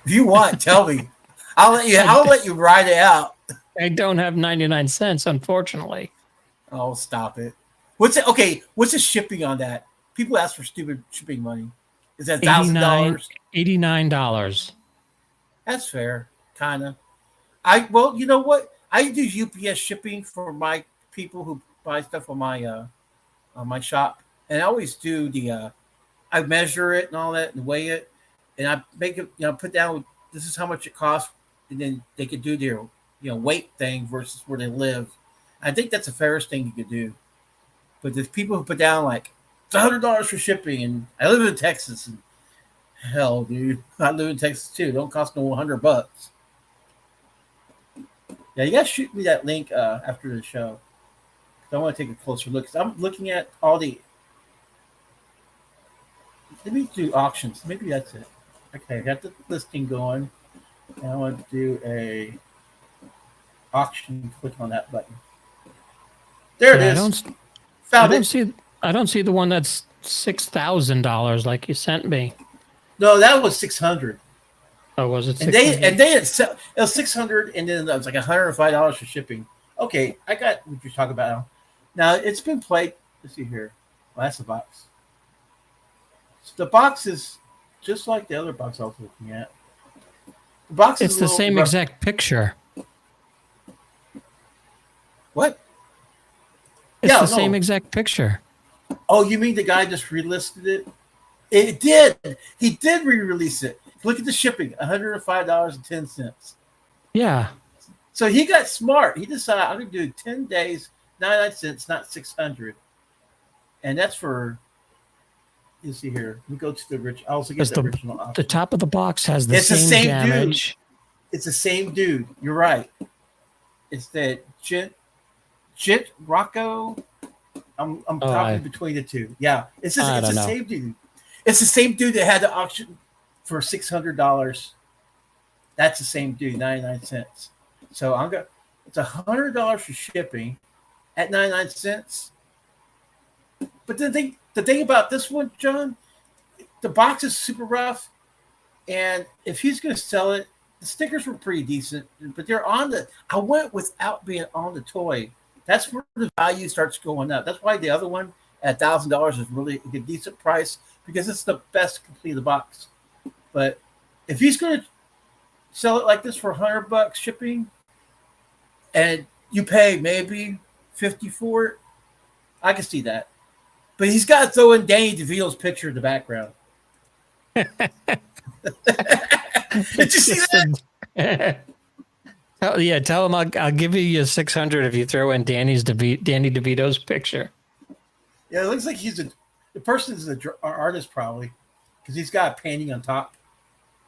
If you want, tell me. I'll let you ride it out. I don't have 99 cents, unfortunately. Oh, stop it. What's it? Okay, what's the shipping on that? People ask for stupid shipping money. Is that $1,000? $89. That's fair, kind of. You know what? I do UPS shipping for my people who buy stuff on my shop, and I always do I measure it and all that and weigh it, and I make it, put down this is how much it costs, and then they could do their weight thing versus where they live. I think that's the fairest thing you could do. But there's people who put down like it's $100 for shipping, and I live in Texas, and Hell, dude. I live in Texas too. Don't cost no $100. Yeah, you guys shoot me that link after the show. I want to take a closer look. 'Cause I'm looking at all the. Let me do auctions. Maybe that's it. Okay, I got the listing going. Now I want to do a auction. Click on that button. There it Yeah, is. I Found don't it. see I don't see the one that's $6,000 like you sent me. No, that was 600. Oh, was it And 600? they had it was 600, and then it was like $105 for shipping. Okay, I got what you're talking about now. Now it's been played. Let's see here. Well, that's the box. So the box is just like the other box I was looking at. The box is It's a the little same rough. exact picture. What? It's Yeah, the same no. exact picture. Oh, you mean the guy just relisted it? It did. He did re-release it. Look at the shipping, $105.10. Yeah. So he got smart. He decided I'm going to do 10 days, 99 cents, not 600. And that's for, you see here. Let me go to the original. I also get Because the original the option. top of the box has the It's the same same damage. It's the same dude. You're right. It's that Chit Rocco. I'm Oh, talking between the two. Yeah, it's I it's the don't know. same dude. It's the same dude that had the auction for $600. That's the same dude, 99 cents. So I'm gonna. It's $100 for shipping at 99 cents. But the thing about this one, John, the box is super rough, and if he's gonna sell it, the stickers were pretty decent, but they're on the. I went without being on the toy. That's where the value starts going up. That's why the other one at $1,000 is really a decent price because it's the best complete of the box. But if he's going to sell it like this for $100 shipping, and you pay maybe 50 for it, I can see that. But he's got to throw in Danny DeVito's picture in the background. Did you see that? Tell him I'll give you your 600 if you throw in Danny DeVito's picture. Yeah, it looks like the person is an artist probably because he's got a painting on top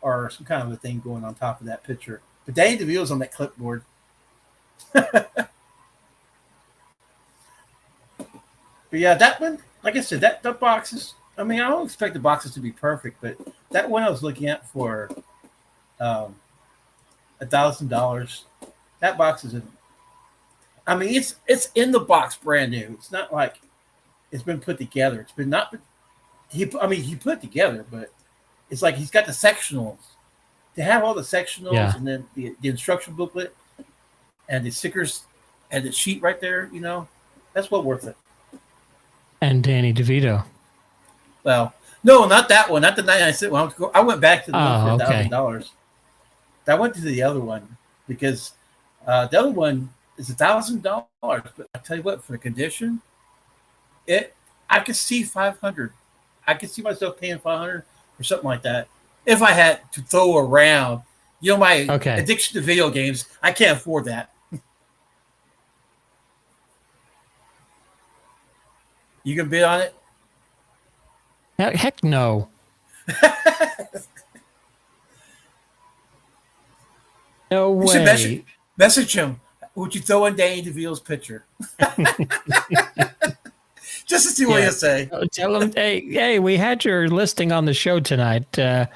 or some kind of a thing going on top of that picture. But Danny DeVito's on that clipboard. But yeah, that one, like I said, that box is. I mean, I don't expect the boxes to be perfect, but that one I was looking at for $1,000. That box is. I mean, it's in the box, brand new. It's not like it's been put together. It's been not. He put it together, but it's like he's got the sectionals. To have all the sectionals and then the instruction booklet and the stickers and the sheet right there, that's well worth it. And Danny DeVito. Well, no, not that one. Not the 99 cent one. I went back to the one for $1,000. I went to the other one because the other one is $1,000. But I tell you what, for the condition, I could see 500. I could see myself paying 500 or something like that if I had to throw around. My addiction to video games. I can't afford that. You can bid on it? Heck no. No way. Message him. Would you throw in Danny DeVito's picture? Just to see what he'll say. Tell him, hey, we had your listing on the show tonight. Can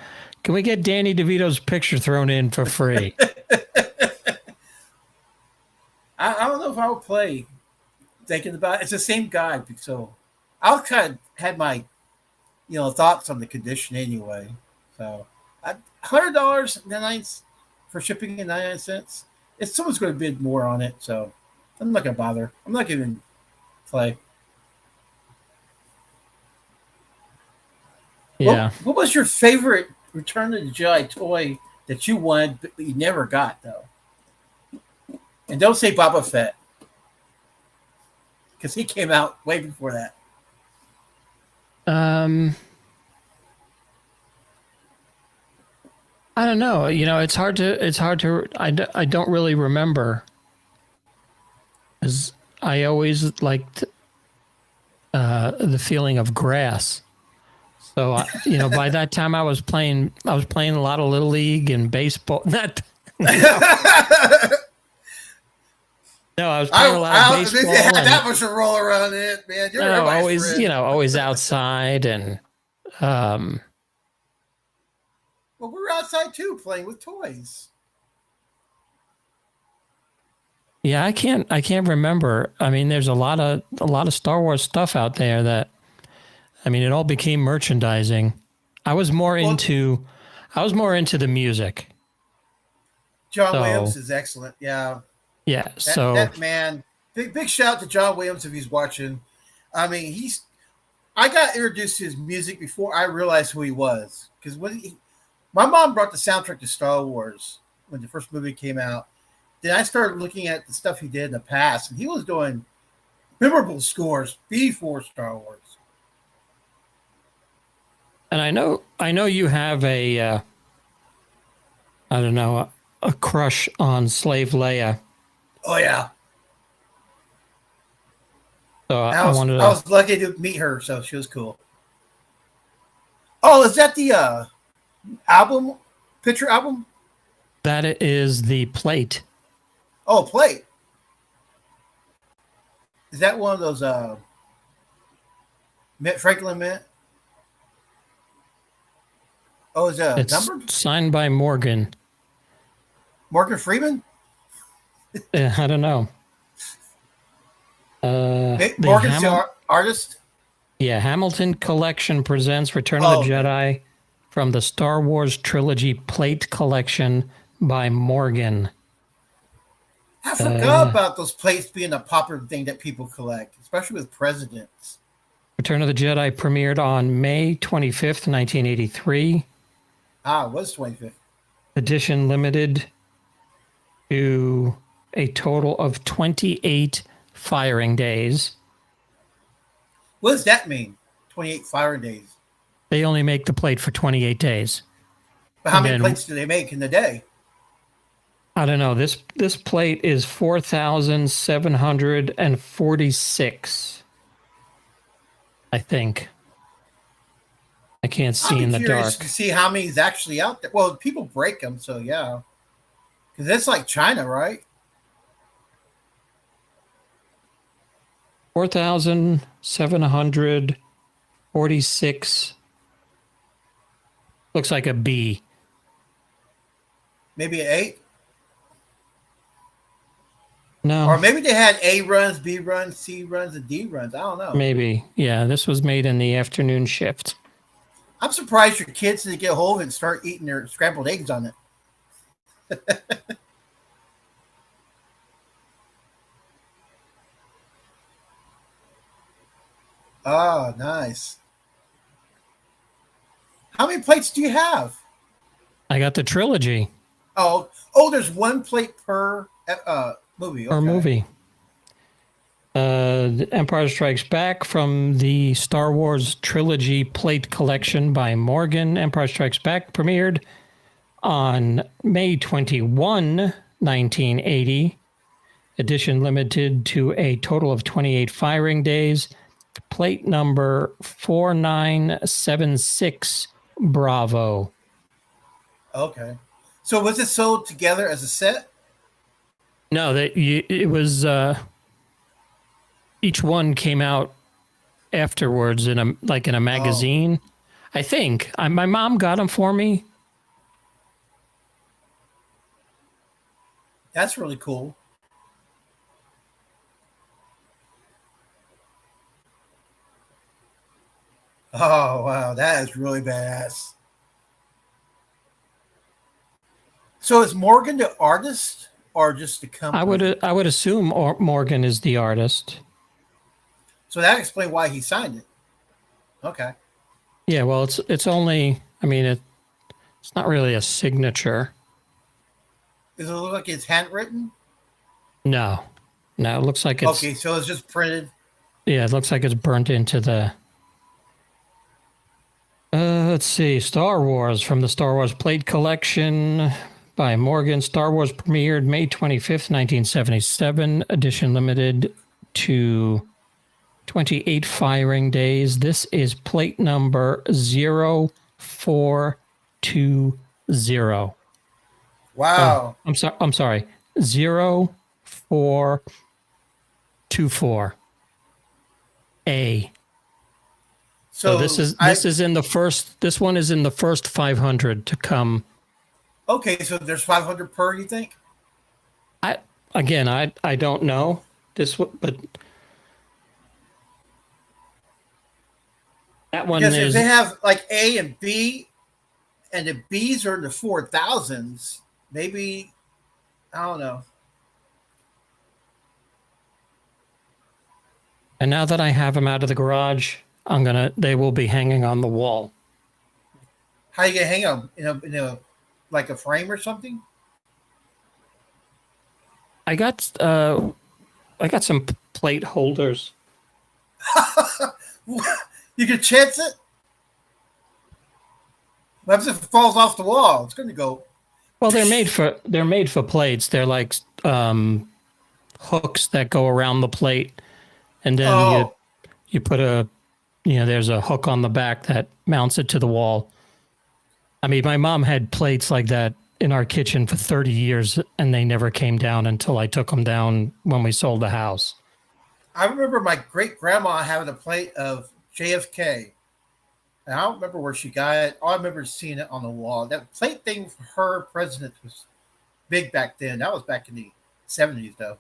we get Danny DeVito's picture thrown in for free? I don't know if I would play thinking about it. It's the same guy, so I'll kind of had my thoughts on the condition anyway. So $100 for shipping and 99 cents. If someone's going to bid more on it, so I'm not going to bother. I'm not going to play. Yeah. What was your favorite Return of the Jedi toy that you wanted but you never got though? And don't say Boba Fett, because he came out way before that. I don't know. It's hard to. I don't really remember, because I always liked the feeling of grass. So by that time I was playing a lot of little league and baseball. Not no, I was playing a lot of They baseball had and that much to roll around in it, man. You're everybody's always friend. always outside and Well, we're outside too, playing with toys. yeah, I can't remember. I mean, there's a lot of Star Wars stuff out there that it all became merchandising. I was more Well, into the music. John So Williams is excellent. Yeah, yeah, that so that man. Big shout out to John Williams if he's watching. I mean, I got introduced to his music before I realized who he was because my mom brought the soundtrack to Star Wars when the first movie came out. Then I started looking at the stuff he did in the past, and he was doing memorable scores before Star Wars. and I know you have a I don't know, a crush on Slave Leia. Oh yeah, So I I was wanted I to. was lucky to meet her, so she was cool. Oh, is that the album picture album? That is the plate. Oh, plate. Is that one of those Mint Franklin Mint? Oh, is that a It's number? signed by Morgan. Morgan Freeman? I don't know. Morgan's the artist? Yeah, Hamilton Collection presents Return of Oh, the okay. Jedi from the Star Wars Trilogy Plate Collection by Morgan. I forgot about those plates being a popular thing that people collect, especially with presidents. Return of the Jedi premiered on May 25th, 1983. It was 25th. Edition limited to a total of 28 firing days. What does that mean? 28 firing days. They only make the plate for 28 days. But how many then- plates do they make in a day? I don't know. This plate is 4,746. I think. I can't see in the dark. To see how many is actually out there. Well, people break them, so yeah. Because it's like China, right? 4,746. Looks like a B. Maybe an 8? No. Or maybe they had A runs, B runs, C runs, and D runs. I don't know. Maybe. Yeah, this was made in the afternoon shift. I'm surprised your kids didn't get a hold of it and start eating their scrambled eggs on it. Oh, nice. How many plates do you have? I got the trilogy Oh, there's one plate per movie. or Okay. movie. The Empire Strikes Back from the Star Wars Trilogy Plate Collection by Morgan. Empire Strikes Back premiered on May 21, 1980. Edition limited to a total of 28 firing days. Plate number 4976 Bravo. Okay. So was it sold together as a set? No, it was each one came out afterwards in a magazine. I think my mom got them for me. That's really cool. Oh wow, that is really badass. So is Morgan the artist or just the company? I would assume Morgan is the artist. So that explains why he signed it. Okay. Yeah, well, it's only. It's not really a signature. Does it look like it's handwritten? No, it looks like it's. Okay, so it's just printed. Yeah, it looks like it's burnt into the. Let's see. Star Wars from the Star Wars Plate Collection by Morgan. Star Wars premiered May 25th, 1977. Edition limited to 28 firing days. This is plate number 0420. Oh, Wow. I'm sorry. 0424. A. So So this is in the first, this one is in the first 500 to come. okay, so there's 500 per, you think? I I don't know this one, but that one Because if they is, have like A and B, and the B's are in the 4,000s, maybe I don't know. and now that I have them out of the garage, they will be hanging on the wall. How you gonna hang them in a like a frame or something? I got some plate holders. You can chance it. What if it falls off the wall? It's going to go. Well, they're made for plates. They're like hooks that go around the plate, and then Oh, you put there's a hook on the back that mounts it to the wall. I mean, my mom had plates like that in our kitchen for 30 years, and they never came down until I took them down when we sold the house. I remember my great grandma having a plate of JFK. And I don't remember where she got it. All I remember is seeing it on the wall. That plate thing for her president was big back then. That was back in the 70s, though.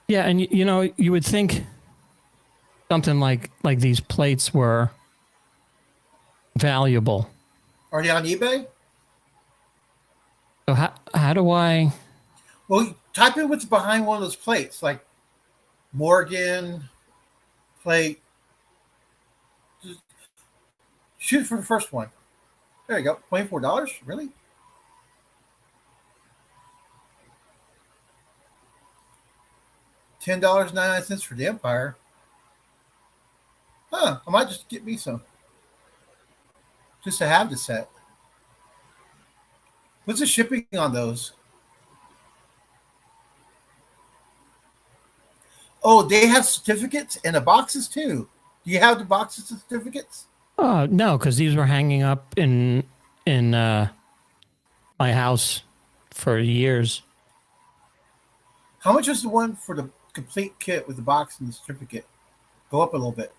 Yeah, and you would think something like these plates were valuable. Are they on eBay? So how do I? Well, type in what's behind one of those plates, like Morgan plate. Just shoot for the first one. There you go. $24? Really? $10.99 for the Empire. Huh. I might just get me some. Just to have the set. What's the shipping on those? Oh, they have certificates and the boxes too. Do you have the boxes of certificates? No, because these were hanging up in my house for years. How much is the one for the complete kit with the box and the certificate? Go up a little bit.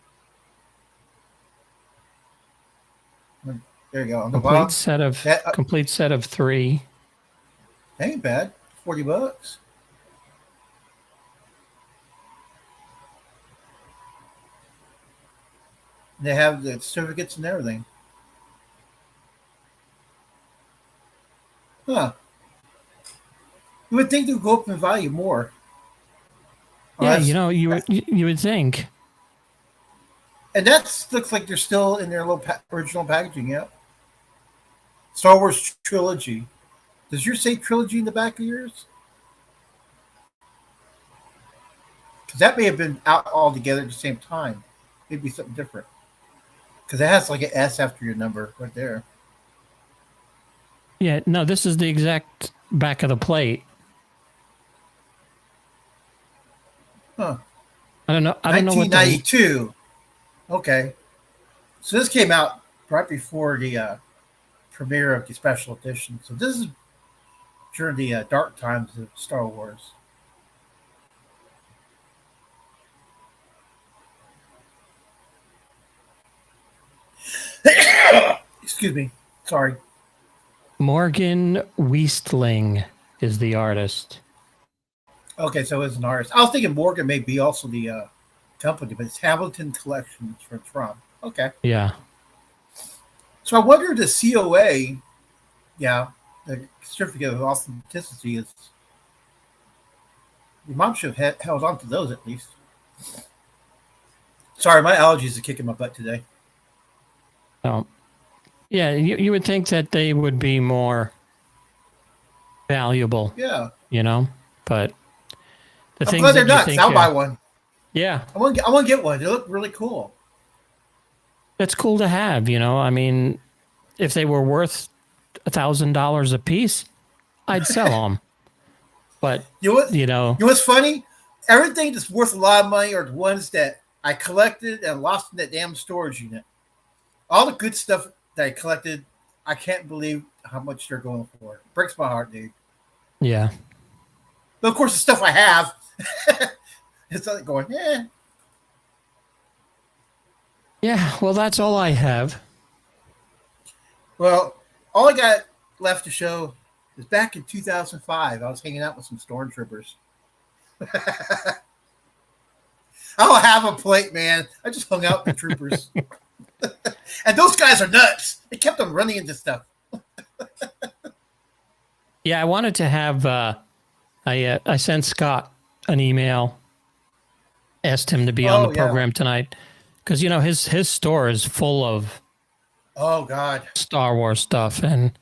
There you go. On the bottom. Complete set of 3. That ain't bad. $40. They have the certificates and everything. Huh. You would think they would go up in value more. Yeah, you would think. And that looks like they're still in their little original packaging, yeah. Star Wars trilogy. Does yours say trilogy in the back of yours? Because that may have been out all together at the same time. Maybe something different. Because it has like an S after your number right there. Yeah, no, this is the exact back of the plate. Huh. I don't know. I don't know what 1992. Okay. So this came out right before the premiere of the special edition. So this is during the dark times of Star Wars. Excuse me. Sorry. Morgan Weistling is the artist. Okay, so it's an artist. I was thinking Morgan may be also the company, but it's Hamilton Collections from Trump. Okay. Yeah. So I wonder the COA, yeah, the certificate of authenticity is. Your mom should have held on to those at least. Sorry, my allergies are kicking my butt today. Oh, yeah. You would think that they would be more valuable. Yeah. But the I'm things glad they're that you nuts. think I'll buy one. Yeah, I want to get one. They look really cool. that's cool to have. I mean, if they were worth $1,000 a piece, I'd sell them. But You know what? you know, You know what's funny? Everything that's worth a lot of money are the ones that I collected and lost in that damn storage unit. All the good stuff that I collected, I can't believe how much they're going for. It breaks my heart, dude. yeah, But of course, the stuff I have, it's like going, eh. yeah. Well, that's all I have. Well, all I got left to show is back in 2005. I was hanging out with some stormtroopers. I don't have a plate, man. I just hung out with the troopers. And those guys are nuts. They kept on running into stuff. Yeah, I wanted to have. I sent Scott an email, asked him to be on the Oh, yeah. program tonight, because you know his store is full of Oh, God. Star Wars stuff, and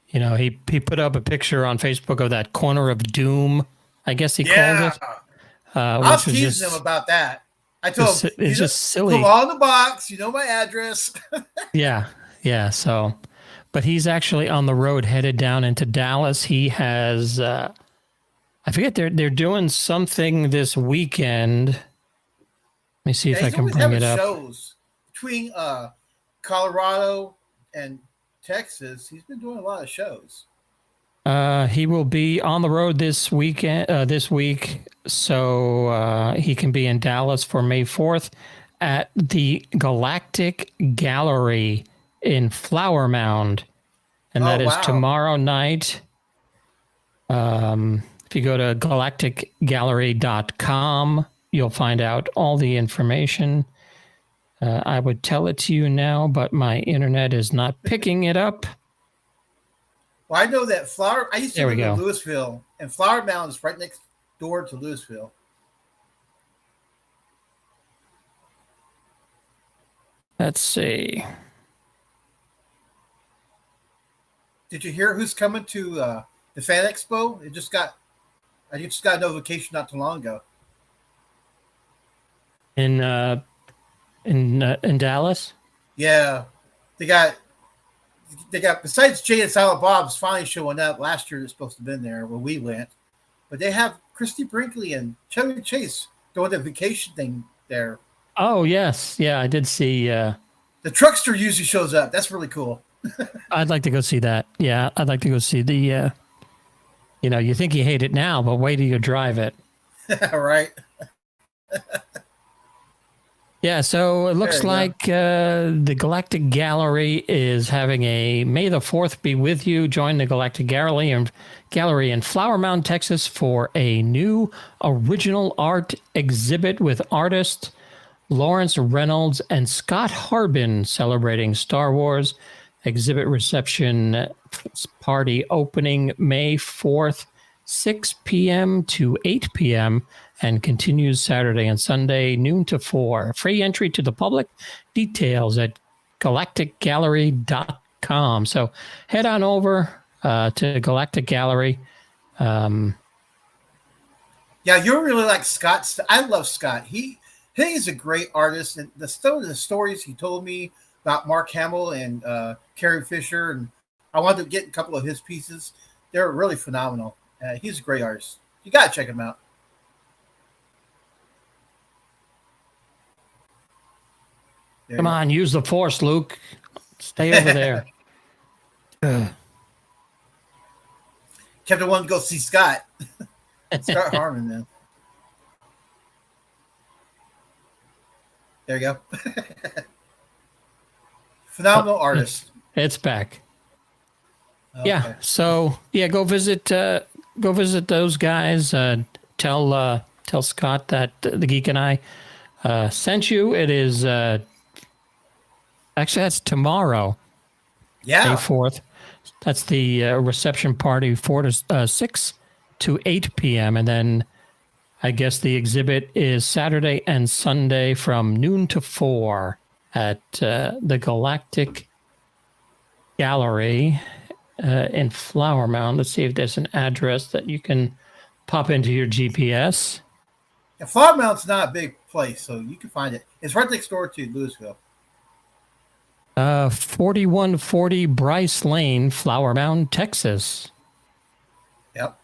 you know he put up a picture on Facebook of that corner of doom, I guess he called Yeah. it, I was which was teasing just him about that. I told him, it's just silly. come on the box. You know my address. Yeah, yeah. So, but he's actually on the road headed down into Dallas. He has, I forget they're doing something this weekend. Let me see if I He's can always bring having it up. shows between Colorado and Texas. He's been doing a lot of shows. He will be on the road this weekend, this week, so he can be in Dallas for May 4th at the Galactic Gallery in Flower Mound, and that Oh, is wow. tomorrow night. If you go to galacticgallery.com, you'll find out all the information. I would tell it to you now, but my internet is not picking it up. Well, I know that I used to There we live in go. Louisville, and Flower Mound is right next door to Louisville. Let's see. Did you hear who's coming to the Fan Expo? I just got a notification not too long ago. In Dallas. Yeah, they got besides Jay and Silent Bob's finally showing up. Last year they're supposed to have been there when we went, but they have Christy Brinkley and Chevy Chase doing the vacation thing there. Oh yes, yeah, I did see. The truckster usually shows up. That's really cool. I'd like to go see that. Yeah, I'd like to go see the. You know, you think you hate it now, but wait till you drive it. Right? Yeah, so it looks There you like the Galactic Gallery is having a May the 4th be with you. Join the Galactic Gallery in Flower Mound, Texas for a new original art exhibit with artists Lawrence Reynolds and Scott Harbin celebrating Star Wars. Exhibit reception party opening May 4th, 6 p.m. to 8 p.m. and continues Saturday and Sunday, noon to 4. Free entry to the public. Details at galacticgallery.com. So head on over to Galactic Gallery. Yeah, you're really like Scott. I love Scott. He's a great artist, and the stories he told me about Mark Hamill and Carrie Fisher, and I wanted to get a couple of his pieces. They're really phenomenal. He's a great artist. You gotta check him out. Come on, use the Force, Luke. Stay over there. Kept wanting to go see Scott. Scott Harmon, man. There you go. Phenomenal artist. It's back. Okay. Yeah. So yeah, go visit those guys. Tell Scott that the Geek and I sent you. It is actually that's tomorrow, May Yeah. 4th. That's the reception party, 6 to 8 p.m. And then I guess the exhibit is Saturday and Sunday from noon to 4 at the Galactic Gallery in Flower Mound. Let's see if there's an address that you can pop into your GPS. Yeah, Flower Mound's not a big place, so you can find it. It's right next door to Louisville. 4140 Bryce Lane, Flower Mound, Texas. Yep.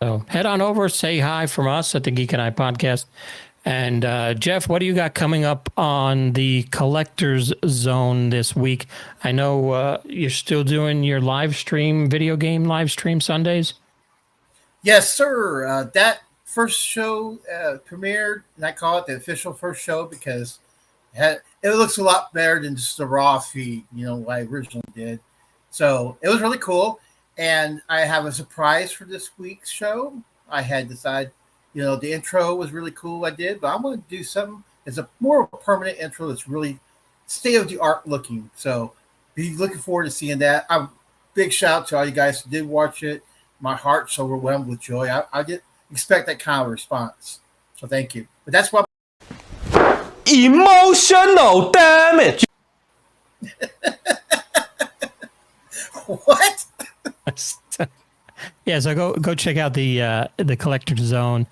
So head on over, say hi from us at the Geek and I podcast. And Jeff, what do you got coming up on the Collector's Zone this week? I know you're still doing your live stream, video game live stream Sundays. Yes, sir. That first show premiered, and I call it the official first show because it looks a lot better than just the raw feed, what I originally did. So it was really cool. And I have a surprise for this week's show. I had decided, the intro was really cool. I did, but I'm going to do something that's a more permanent intro that's really state of the art looking. So be looking forward to seeing that. Big shout out to all you guys who did watch it. My heart's overwhelmed with joy. I didn't expect that kind of response. So thank you. But that's what emotional damage. What? Yeah, so go check out the Collector's Zone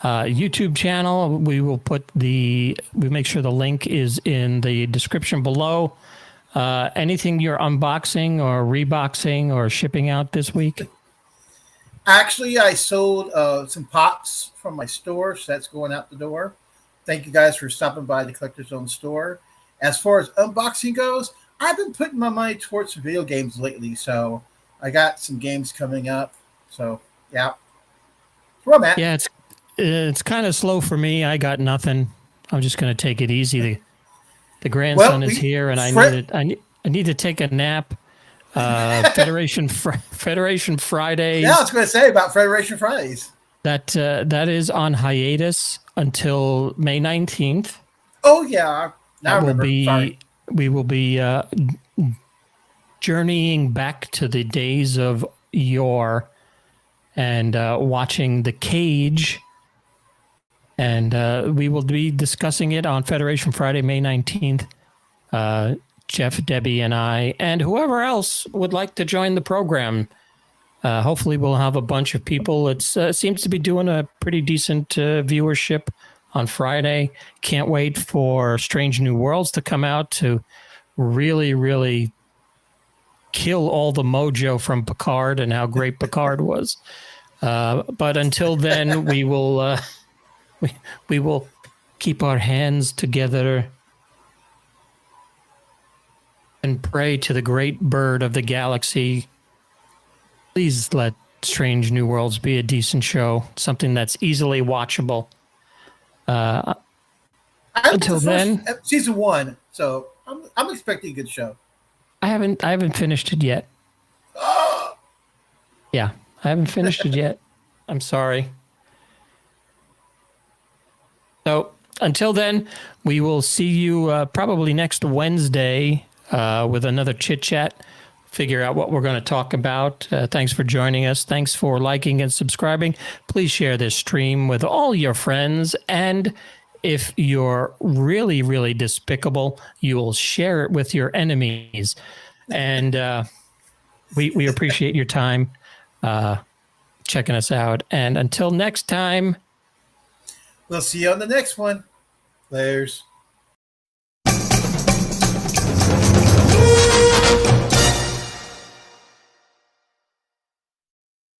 YouTube channel. We make sure the link is in the description below. Anything you're unboxing or reboxing or shipping out this week? Actually, I sold some pops from my store, so that's going out the door. Thank you guys for stopping by the Collector's Zone store. As far as unboxing goes, I've been putting my money towards some video games lately, so I got some games coming up. So, yeah. That's where I'm at. Yeah, it's kind of slow for me. I got nothing. I'm just going to take it easy. The grandson is here, and I need to take a nap. Federation Fridays. Yeah, I was going to say about Federation Fridays. That is on hiatus until May 19th. Oh yeah, now I remember. We will be journeying back to the days of yore and watching The Cage. And we will be discussing it on Federation Friday, May 19th. Jeff, Debbie, and I, and whoever else would like to join the program. Hopefully we'll have a bunch of people. It seems to be doing a pretty decent viewership on Friday. Can't wait for Strange New Worlds to come out to really, really kill all the mojo from Picard and how great Picard was. But until then, we will we will keep our hands together and pray to the great bird of the galaxy. Please let Strange New Worlds be a decent show, something that's easily watchable. Until then, season 1, so I'm expecting a good show. I haven't finished it yet. Yeah, I haven't finished it yet. I'm sorry. So until then, we will see you probably next Wednesday with another chit chat. Figure out what we're going to talk about. Thanks for joining us. Thanks for liking and subscribing. Please share this stream with all your friends. And if you're really, really despicable, you will share it with your enemies. And we appreciate your time checking us out. And until next time, we'll see you on the next one. Layers.